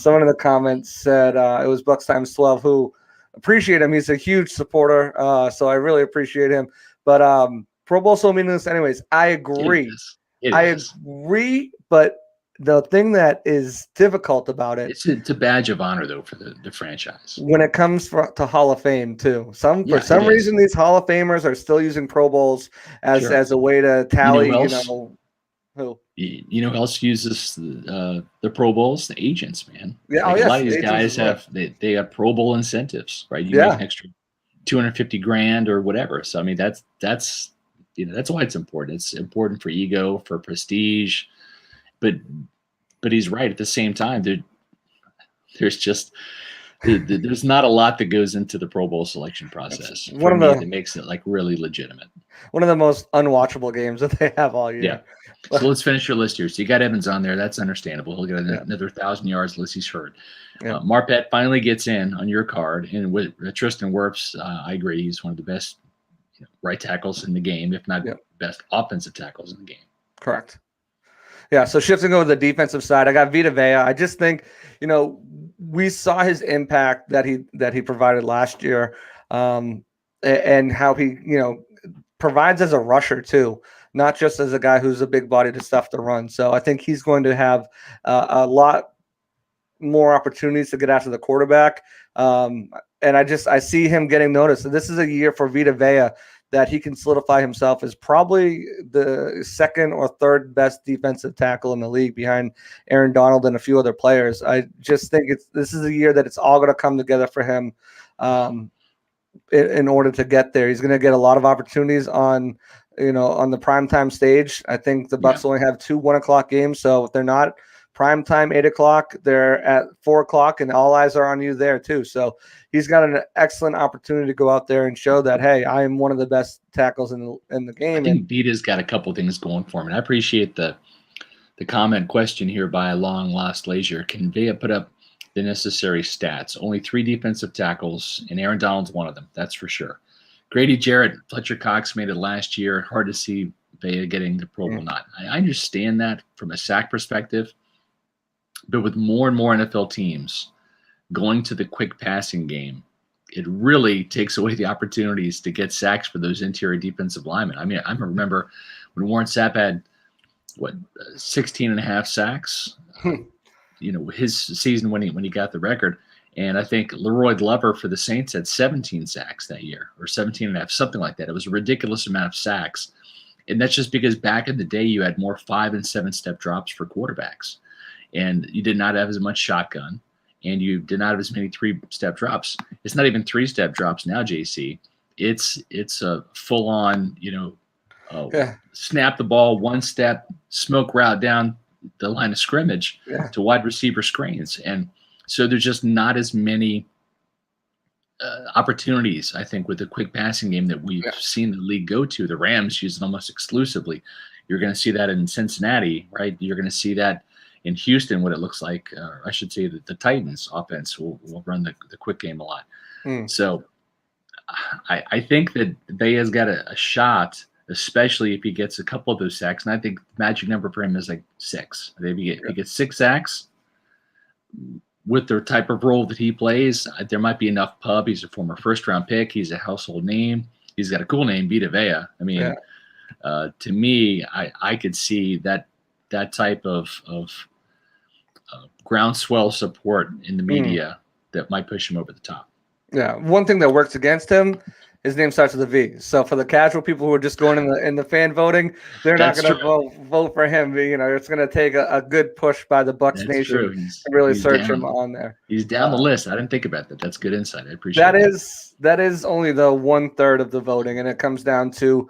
in the comments said it was Bucks times 12 who appreciate him. He's a huge supporter, so I really appreciate him. But Pro Bowl so meaningless, anyways. I agree. It is. Agree, but the thing that is difficult about it, it's a badge of honor though for the franchise when it comes to Hall of Fame too. For some reason, these Hall of Famers are still using Pro Bowls as a way to tally. Who? You know who else uses the Pro Bowls? The agents, man. Yeah, a lot of these guys have they have Pro Bowl incentives, right? You make an extra $250,000 or whatever. So I mean that's why it's important. It's important for ego, for prestige. But he's right. At the same time, there's not a lot that goes into the Pro Bowl selection process. That makes it like really legitimate. One of the most unwatchable games that they have all year. Yeah. So let's finish your list here. So you got Evans on there. That's understandable. He'll get another 1,000 yards unless he's hurt. Yeah. Marpet finally gets in on your card, and with Tristan Wirfs, I agree. He's one of the best right tackles in the game, if not best offensive tackles in the game. Correct. Yeah, so shifting over to the defensive side, I got Vita Vea. I just think, we saw his impact that he provided last year, and how he, provides as a rusher too, not just as a guy who's a big body to stuff to run. So I think he's going to have a lot more opportunities to get after the quarterback. And I see him getting noticed. And this is a year for Vita Vea that he can solidify himself as probably the second or third best defensive tackle in the league behind Aaron Donald and a few other players. I just think this is a year that it's all going to come together for him in order to get there. He's going to get a lot of opportunities on the primetime stage. I think the Bucs only have 2 1:00 games, so if they're not primetime 8 o'clock, they're at 4 o'clock, and all eyes are on you there too. So he's got an excellent opportunity to go out there and show that, hey, I am one of the best tackles in the game. I think Vita's got a couple things going for him, and I appreciate the comment question here by Long Lost Leisure. Can Vea put up the necessary stats? Only 3 defensive tackles, and Aaron Donald's one of them. That's for sure. Grady Jarrett, Fletcher Cox made it last year. Hard to see Vea getting the Pro Bowl not. I understand that from a sack perspective. But with more and more NFL teams going to the quick passing game, it really takes away the opportunities to get sacks for those interior defensive linemen. I mean, I remember when Warren Sapp had 16 and a half sacks, his season when he got the record. And I think Leroy Glover for the Saints had 17 sacks that year, or 17 and a half, something like that. It was a ridiculous amount of sacks. And that's just because back in the day, you had more 5- and 7-step drops for quarterbacks. And you did not have as much shotgun, and you did not have as many 3-step drops. It's not even 3-step drops now, JC. It's a full-on, snap the ball 1 step, smoke route down the line of scrimmage to wide receiver screens. And so there's just not as many opportunities, I think, with the quick passing game that we've seen the league go to. The Rams use it almost exclusively. You're going to see that in Cincinnati, right? You're going to see that in Houston, what it looks like, I should say that the Titans offense will run the quick game a lot. So I think that Vea's got a shot, especially if he gets a couple of those sacks. And I think the magic number for him is like 6. If he gets 6 sacks with the type of role that he plays, there might be enough pub. He's a former first-round pick. He's a household name. He's got a cool name, Vita Vea. I mean, to me, I could see that type of groundswell support in the media that might push him over the top. Yeah, one thing that works against him, his name starts with a V. So for the casual people who are just going in the fan voting, they're not going to vote for him. It's going to take a good push by the Bucs Nation to really search him on there. He's down the list. I didn't think about that. That's good insight. I appreciate that. That is only the 1/3 of the voting, and it comes down to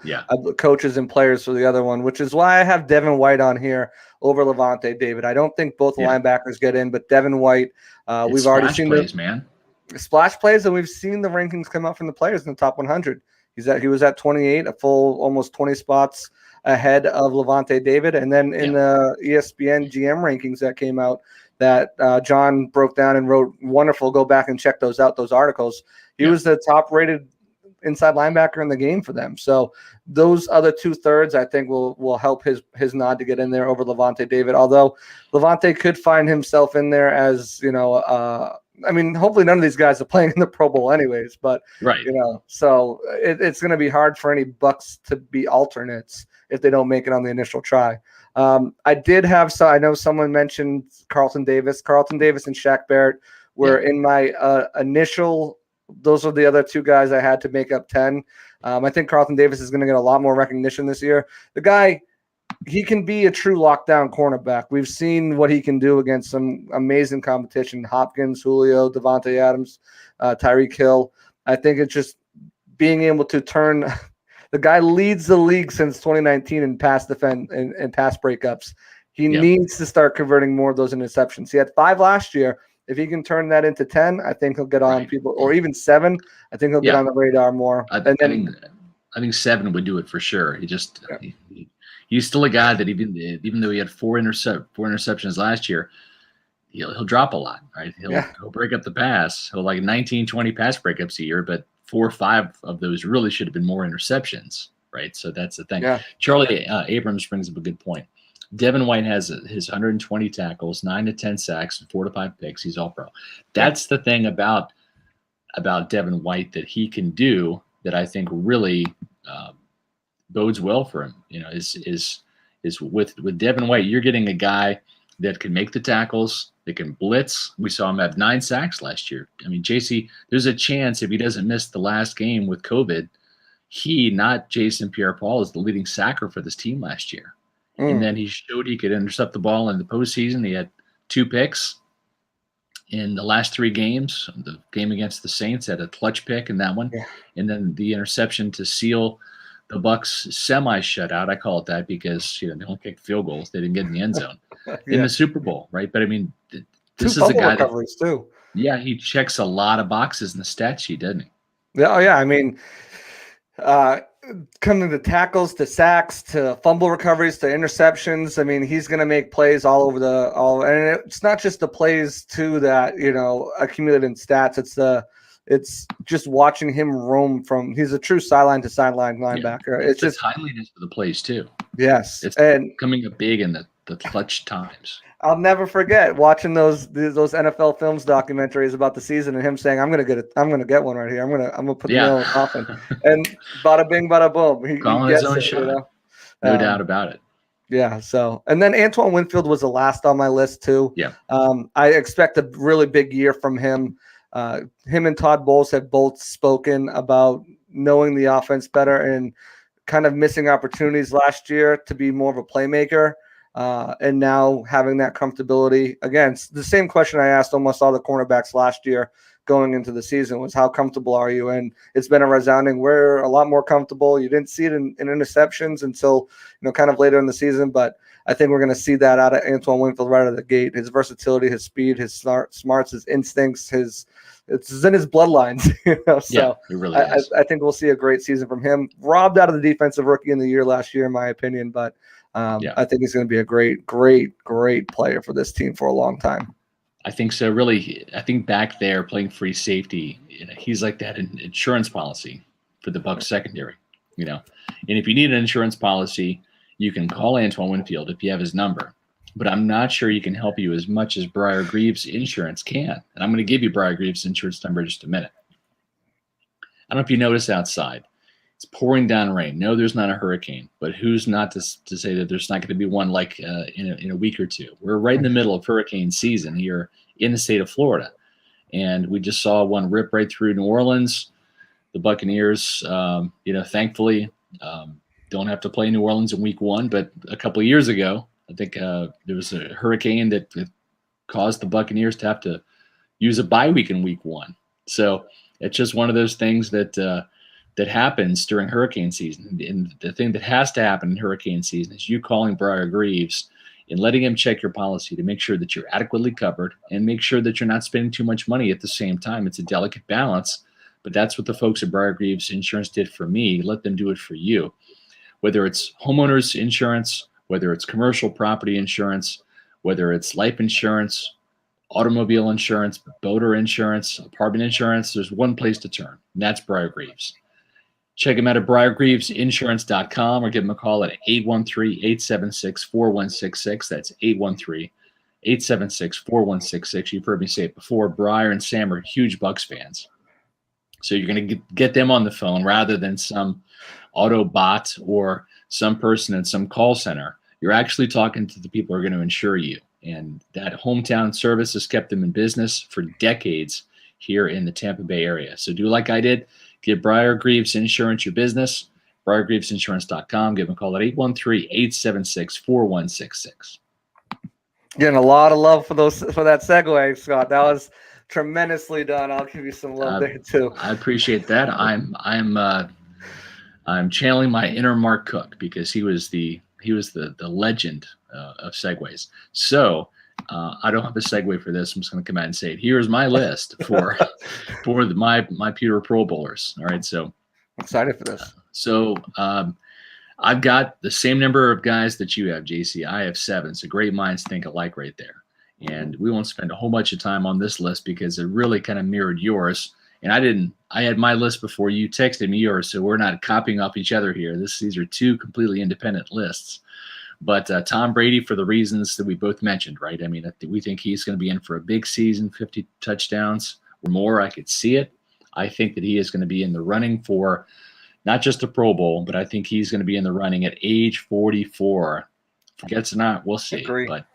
coaches and players for the other one, which is why I have Devin White on here over Levante David. I don't think both linebackers get in, but Devin White, we've already seen plays, man. Splash plays, and we've seen the rankings come out from the players in the top 100. He was at 28, a full almost 20 spots ahead of Levante David. And then in the ESPN GM rankings that came out that John broke down and wrote, wonderful, go back and check those out, those articles. He was the top rated inside linebacker in the game for them. So those other 2/3, I think, will help his nod to get in there over Levante David. Although Levante could find himself in there as, I mean, hopefully none of these guys are playing in the Pro Bowl anyways, but so it's going to be hard for any Bucs to be alternates if they don't make it on the initial try. I did have I know someone mentioned Carlton Davis. Carlton Davis and Shaq Barrett were in my initial. Those are the other two guys I had to make up 10. I think Carlton Davis is going to get a lot more recognition this year. The guy, he can be a true lockdown cornerback. We've seen what he can do against some amazing competition. Hopkins, Julio, Devontae Adams, Tyreek Hill. I think it's just being able to turn – the guy leads the league since 2019 in pass defense and pass breakups. He needs to start converting more of those interceptions. He had 5 last year. If he can turn that into 10, I think he'll get on people, or even 7. I think he'll get on the radar more. I think 7 would do it for sure. He just he's still a guy that even though he had 4 interceptions last year, he'll drop a lot. Right? He'll break up the pass. He'll like 19, 20 pass breakups a year, but 4 or 5 of those really should have been more interceptions. Right? So that's the thing. Yeah. Charlie Abrams brings up a good point. Devin White has his 120 tackles, 9 to 10 sacks, and 4 to 5 picks. He's all pro. That's the thing about Devin White that he can do that I think really bodes well for him. Is with Devin White, you're getting a guy that can make the tackles, that can blitz. We saw him have 9 sacks last year. I mean, JC, there's a chance if he doesn't miss the last game with COVID, not Jason Pierre-Paul, is the leading sacker for this team last year. And then he showed he could intercept the ball in the postseason. He had 2 picks in the last 3 games. The game against the Saints had a clutch pick in that one. Yeah. And then the interception to seal the Bucs semi-shutout. I call it that because they only kicked field goals. They didn't get in the end zone in the Super Bowl, right? But, I mean, this is a guy recoveries too. Yeah, he checks a lot of boxes in the stat sheet, doesn't he? Yeah, I mean coming to tackles, to sacks, to fumble recoveries, to interceptions. I mean, he's going to make plays all over and it's not just the plays too that, accumulate in stats. It's just watching him roam he's a true sideline to sideline linebacker. It's just timeliness for the plays too. Yes. It's coming up big in the clutch times. I'll never forget watching those NFL Films documentaries about the season and him saying, "I'm gonna get one right here. I'm gonna put the nail in the coffin." And bada bing, bada boom. He gets his own shot. No doubt about it. Yeah. So, and then Antoine Winfield was the last on my list too. Yeah. I expect a really big year from him. Him and Todd Bowles have both spoken about knowing the offense better and kind of missing opportunities last year to be more of a playmaker. And now having that comfortability, again, the same question I asked almost all the cornerbacks last year going into the season was, how comfortable are you? And it's been a resounding, we're a lot more comfortable. You didn't see it in interceptions until, kind of later in the season, but I think we're going to see that out of Antoine Winfield right out of the gate. His versatility, his speed, his smarts, his instincts, it's in his bloodlines. So it really is. I think we'll see a great season from him. Robbed out of the defensive rookie in the year last year, in my opinion, but I think he's going to be a great, great, great player for this team for a long time. I think so. Really, I think back there playing free safety, he's like that insurance policy for the Bucs secondary. And if you need an insurance policy, you can call Antoine Winfield if you have his number. But I'm not sure he can help you as much as Briar Greaves Insurance can. And I'm going to give you Briar Greaves Insurance number in just a minute. I don't know if you notice outside. It's pouring down rain. No, there's not a hurricane, but who's not to say that there's not going to be one like in a week or two? We're right in the middle of hurricane season here in the state of Florida, and we just saw one rip right through New Orleans. The Buccaneers, thankfully, don't have to play New Orleans in week 1, but a couple of years ago, I think there was a hurricane that caused the Buccaneers to have to use a bye week in week 1. So it's just one of those things that happens during hurricane season. And the thing that has to happen in hurricane season is you calling Briar Greaves and letting him check your policy to make sure that you're adequately covered and make sure that you're not spending too much money at the same time. It's a delicate balance, But that's what the folks at Briar Greaves Insurance did for me. Let them do it for you. Whether it's homeowners insurance, whether it's commercial property insurance, whether it's life insurance, automobile insurance, boater insurance, apartment insurance, there's one place to turn, and that's Briar Greaves. Check them out at briargreavesinsurance.com or give them a call at 813-876-4166. That's 813-876-4166. You've heard me say it before. Briar and Sam are huge Bucs fans. So you're going to get them on the phone rather than some auto bot or some person in some call center. You're actually talking to the people who are going to insure you. And that hometown service has kept them in business for decades here in the Tampa Bay area. So do like I did. Give Briar Greaves Insurance your business. BriarGreavesInsurance.com. Give them a call at 813-876-4166. Getting a lot of love for that segue, Scott. That was tremendously done. I'll give you some love there too. I appreciate that. I'm channeling my inner Mark Cook because he was the legend of segues. So I don't have a segue for this. I'm just going to come out and say it. Here's my list for my Pewter Pro Bowlers. All right, so I'm excited for this. I've got the same number of guys that you have, JC. I have 7. So great minds think alike right there. And we won't spend a whole bunch of time on this list because it really kind of mirrored yours. And I had my list before you texted me yours, so we're not copying off each other here. These are 2 completely independent lists. But Tom Brady, for the reasons that we both mentioned, right? I mean, we think he's going to be in for a big season, 50 touchdowns or more. I could see it. I think that he is going to be in the running for not just a Pro Bowl, but I think he's going to be in the running at age 44. Forgets or not, we'll see. Agree. But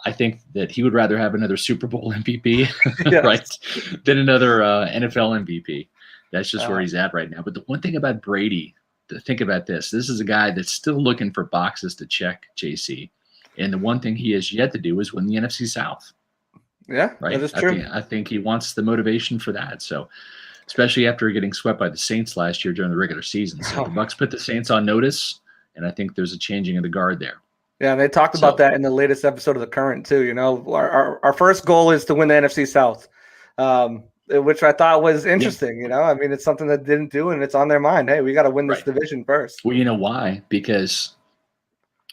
I think that he would rather have another Super Bowl MVP, right, than another NFL MVP. That's just where he's at right now. But the one thing about Brady, think about this. This is a guy that's still looking for boxes to check, JC. And the one thing he has yet to do is win the NFC South. Yeah, right. That is true. I think he wants the motivation for that. So, especially after getting swept by the Saints last year during the regular season. So the Bucs put the Saints on notice, and I think there's a changing of the guard there. Yeah, and they talked about that in the latest episode of The Current too. You know, our first goal is to win the NFC South, which I thought was interesting. Yeah. You know, I mean, it's something that didn't do, and it's on their mind. Hey, we got to win this division first. Well, you know why? Because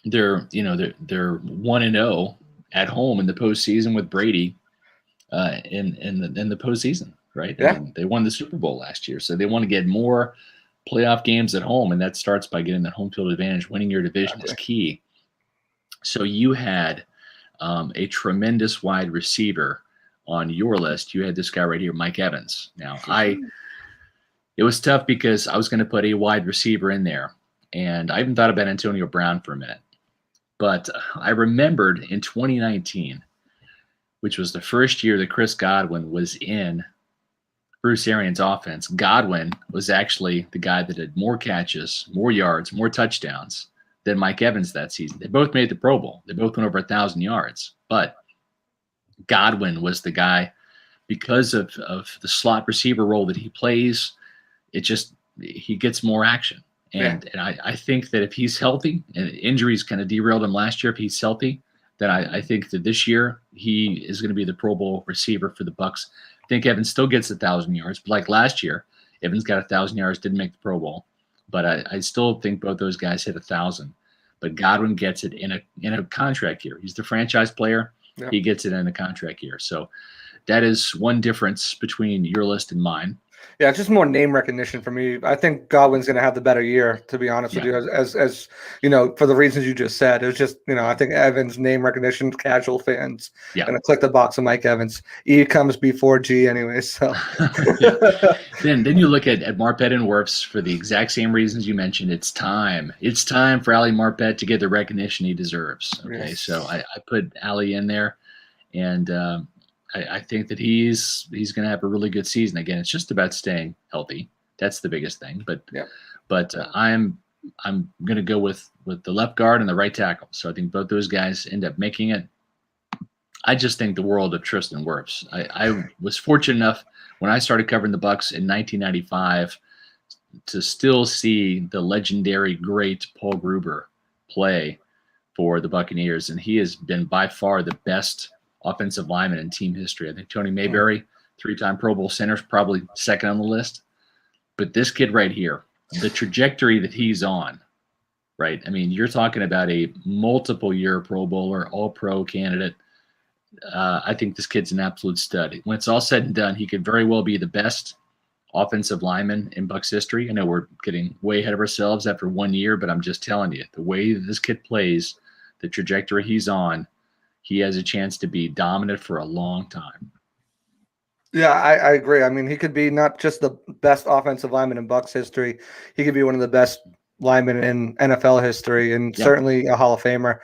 they're 1-0 at home in the postseason with Brady in the postseason, right? Yeah. I mean, they won the Super Bowl last year, so they want to get more playoff games at home, and that starts by getting that home field advantage. Winning your division is key. So you had a tremendous wide receiver on your list. You had this guy right here, Mike Evans. Now, it was tough because I was going to put a wide receiver in there, and I even thought about Antonio Brown for a minute. But I remembered in 2019, which was the first year that Chris Godwin was in Bruce Arians' offense, Godwin was actually the guy that had more catches, more yards, more touchdowns than Mike Evans that season. They both made the Pro Bowl. They both went over 1,000 yards. But Godwin was the guy, because of the slot receiver role that he plays, he gets more action. And I think that if he's healthy, and injuries kind of derailed him last year, if he's healthy, then I think that this year he is going to be the Pro Bowl receiver for the Bucs. I think Evans still gets 1,000 yards. But like last year, Evans got 1,000 yards, didn't make the Pro Bowl. But I still think both those guys hit 1,000. But Godwin gets it in a contract year. He's the franchise player. Yeah. He gets it in a contract year. So that is one difference between your list and mine. Yeah, it's just more name recognition for me. I think Godwin's going to have the better year, to be honest with you, as you know, for the reasons you just said. It was just, I think Evans' name recognition, casual fans, going to click the box of Mike Evans. E comes before G anyway, so. Then you look at Marpet and Wirfs for the exact same reasons you mentioned. It's time. It's time for Ali Marpet to get the recognition he deserves. Okay, so I put Ali in there, and I think that he's going to have a really good season. Again, it's just about staying healthy. That's the biggest thing. But I'm going to go with the left guard and the right tackle. So I think both those guys end up making it. I just think the world of Tristan Wirfs. I was fortunate enough when I started covering the Bucs in 1995 to still see the legendary great Paul Gruber play for the Buccaneers, and he has been by far the best offensive lineman in team history. I think Tony Mayberry three-time Pro Bowl centers, probably second on the list. But this kid right here, the trajectory that he's on, right? I mean, you're talking about a multiple-year Pro Bowler, All-Pro candidate. I think this kid's an absolute stud. When it's all said and done, he could very well be the best offensive lineman in Bucs history. I know we're getting way ahead of ourselves after 1 year, but I'm just telling you, the way that this kid plays, the trajectory he's on, he has a chance to be dominant for a long time. Yeah, I agree. I mean, he could be not just the best offensive lineman in Bucs history. He could be one of the best linemen in NFL history, and certainly a Hall of Famer.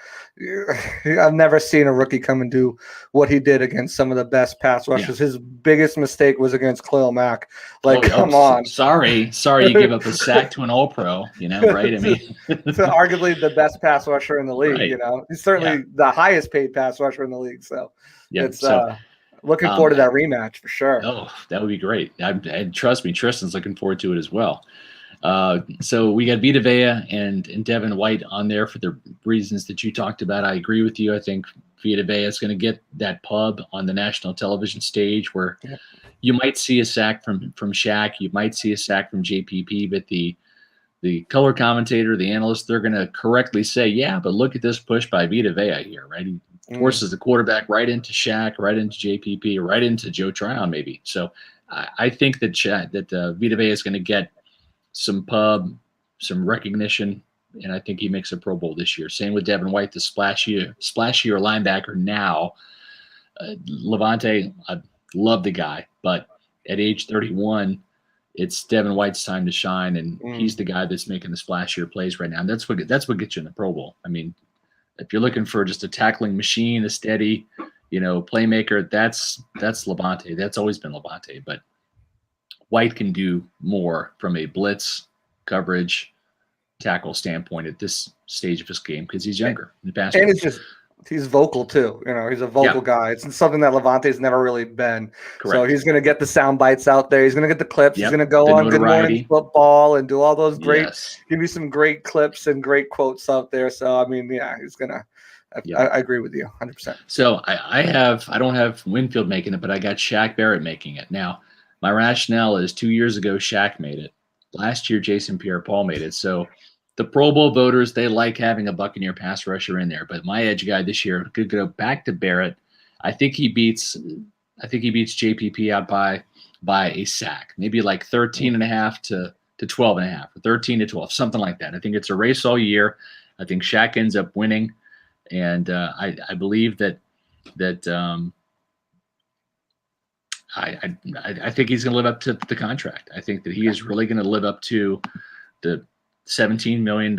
I've never seen a rookie come and do what he did against some of the best pass rushers. His biggest mistake was against Khalil Mack. Come on. Sorry, you gave up a sack to an All-Pro, right? I mean, so arguably the best pass rusher in the league, right. He's certainly the highest paid pass rusher in the league. So it's looking forward to that rematch for sure. Oh, that would be great. And trust me, Tristan's looking forward to it as well. So we got Vita Vea and Devin White on there for the reasons that you talked about. I agree with you. I think Vita Vea is going to get that pub on the national television stage where you might see a sack from Shaq, you might see a sack from JPP, but the color commentator, the analyst, they're going to correctly say, yeah, but look at this push by Vita Vea here, right? He forces the quarterback right into Shaq, right into JPP, right into Joe Tryon maybe. So I think that Vita Vea is going to get some pub, some recognition, and I think he makes a Pro Bowl this year. Same with Devin White, the splashier linebacker now. Levante, I love the guy, but at age 31, it's Devin White's time to shine, and he's the guy that's making the splashier plays right now. And that's what gets you in the Pro Bowl. I mean, if you're looking for just a tackling machine, a steady, playmaker, that's Levante. That's always been Levante, but White can do more from a blitz coverage tackle standpoint at this stage of his game because he's younger. And he's vocal too. He's a vocal guy. It's something that Levante's never really been. Correct. So he's going to get the sound bites out there. He's going to get the clips. He's going to go on Good Morning Football and do all those great, give you some great clips and great quotes out there. So, I mean, he's going to. I agree with you 100%. So I don't have Winfield making it, but I got Shaq Barrett making it. Now, my rationale is 2 years ago, Shaq made it. Last year, Jason Pierre-Paul made it. So the Pro Bowl voters, they like having a Buccaneer pass rusher in there. But my edge guy this year could go back to Barrett. I think he beats JPP out by a sack, maybe like 13.5 to 12.5, or 13 to 12, something like that. I think it's a race all year. I think Shaq ends up winning, and I believe that I think he's going to live up to the contract. I think that he is really going to live up to the $17 million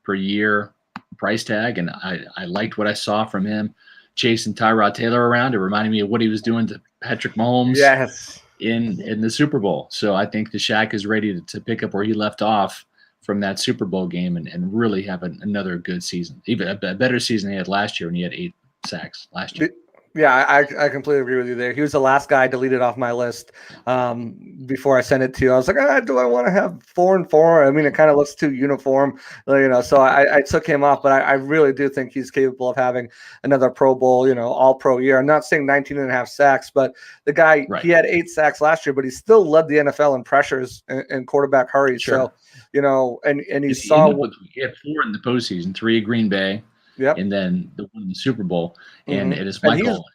per year price tag. And I liked what I saw from him chasing Tyrod Taylor around. It reminded me of what he was doing to Patrick Mahomes in the Super Bowl. So I think the Shaq is ready to pick up where he left off from that Super Bowl game and really have another good season, even a better season he had last year when he had 8 sacks last year. Yeah, I completely agree with you there. He was the last guy deleted off my list before I sent it to you. I was like, do I want to have 4 and 4? I mean, it kind of looks too uniform, so I took him off. But I really do think he's capable of having another Pro Bowl, all-pro year. I'm not saying 19.5 sacks, but the guy, he had 8 sacks last year, but he still led the NFL in pressures and quarterback hurries. Sure. So, and he he had 4 in the postseason, 3 at Green Bay. Yep. And then the one in the Super Bowl, and as Michael,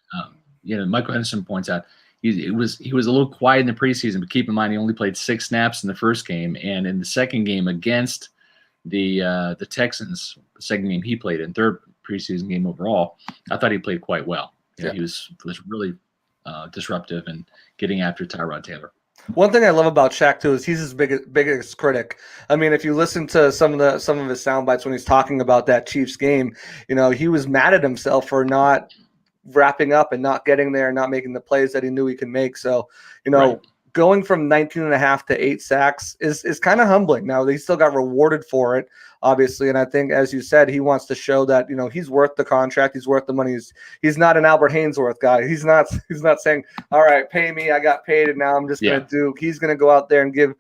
Michael Henderson points out, he was a little quiet in the preseason, but keep in mind he only played 6 snaps in the first game, and in the second game against the Texans, the second game he played in, third preseason game overall, I thought he played quite well. He was really disruptive and getting after Tyrod Taylor. One thing I love about Shaq too is he's his biggest critic. I mean, if you listen to some of his sound bites when he's talking about that Chiefs game, he was mad at himself for not wrapping up and not getting there and not making the plays that he knew he could make. So, going from 19.5 to 8 sacks is kind of humbling. Now, he still got rewarded for it, obviously. And I think, as you said, he wants to show that, he's worth the contract. He's worth the money. He's not an Albert Hainsworth guy. He's not saying, all right, pay me. I got paid and now I'm just going to do. He's going to go out there and give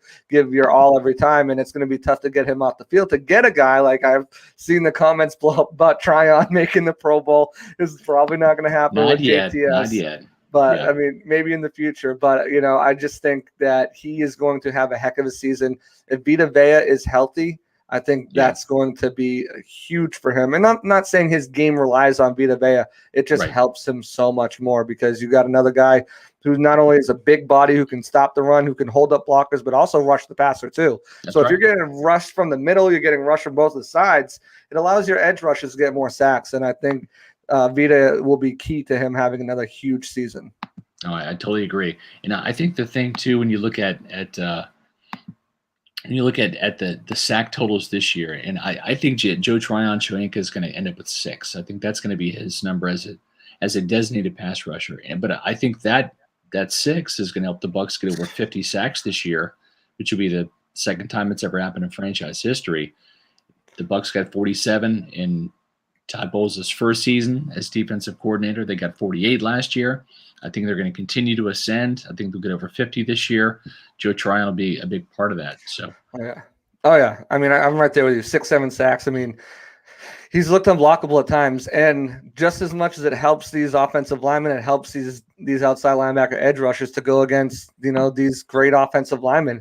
your all every time. And it's going to be tough to get him off the field. To get a guy like I've seen the comments blow up about Tryon making the Pro Bowl is probably not going to happen with JTS. Not yet. But Yeah. I mean, maybe in the future. But you know, I just think that he is going to have a heck of a season. If Vita Vea is healthy, I think Yeah. that's going to be huge for him. And I'm not saying his game relies on Vita Vea. It just Right. helps him so much more because you got another guy who not only is a big body who can stop the run, who can hold up blockers, but also rush the passer too. That's So if right. you're getting rushed from the middle, you're getting rushed from both the sides, it allows your edge rushers to get more sacks. And I think Vita will be key to him having another huge season. Oh, I totally agree. And I think the thing too, when you look at the sack totals this year, and I think Joe Tryon-Shoyinka is going to end up with 6. I think that's going to be his number as a designated pass rusher. But I think that 6 is going to help the Bucs get over 50 sacks this year, which will be the second time it's ever happened in franchise history. The Bucs got 47 in Todd Bowles' first season as defensive coordinator. They got 48 last year. I think they're going to continue to ascend. I think they'll get over 50 this year. Joe Tryon will be a big part of that. So, oh yeah. I mean, I'm right there with you. 6, 7 sacks. I mean, he's looked unblockable at times, and just as much as it helps these offensive linemen, it helps these outside linebacker edge rushers to go against these great offensive linemen.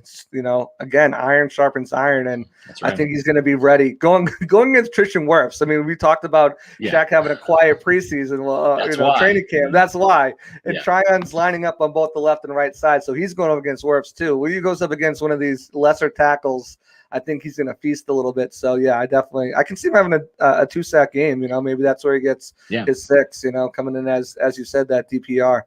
Again, iron sharpens iron, and that's right. I think he's going to be ready going against Tristan Wirfs. I mean, we talked about Shaq having a quiet preseason, training camp. That's why. And Tryon's lining up on both the left and right side, so he's going up against Wirfs too. When he goes up against one of these lesser tackles, I think he's going to feast a little bit. So, yeah, I can see him having a 2-sack game. Maybe that's where he gets his 6, coming in as you said, that DPR.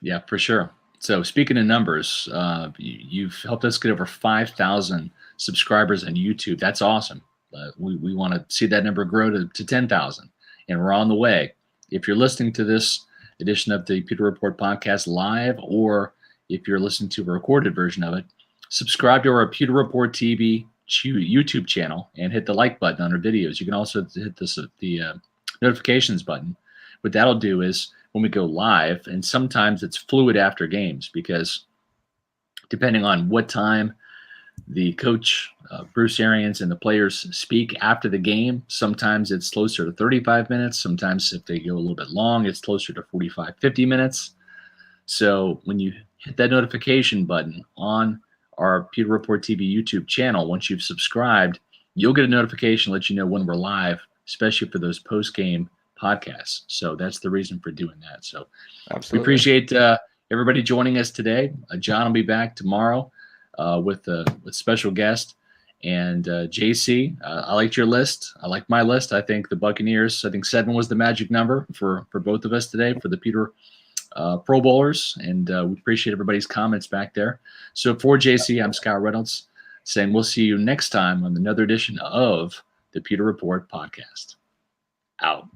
Yeah, for sure. So, speaking of numbers, you've helped us get over 5,000 subscribers on YouTube. That's awesome. We want to see that number grow to 10,000, and we're on the way. If you're listening to this edition of the Pewter Report podcast live, or if you're listening to a recorded version of it, subscribe to our Pewter Report TV YouTube channel and hit the like button on our videos. You can also hit the notifications button. What that'll do is when we go live, and sometimes it's fluid after games because depending on what time the coach, Bruce Arians, and the players speak after the game, sometimes it's closer to 35 minutes. Sometimes if they go a little bit long, it's closer to 45, 50 minutes. So when you hit that notification button on our Pewter Report TV YouTube channel, once you've subscribed, you'll get a notification let you know when we're live, especially for those post-game podcasts. So that's the reason for doing that. So Absolutely. We appreciate everybody joining us today. John will be back tomorrow with special guest. And JC, I liked your list. I like my list. I think the Buccaneers, 7 was the magic number for both of us today for the Pewter Pro Bowlers, and we appreciate everybody's comments back there. So for JC, I'm Scott Reynolds saying we'll see you next time on another edition of the Pewter Report podcast. Out.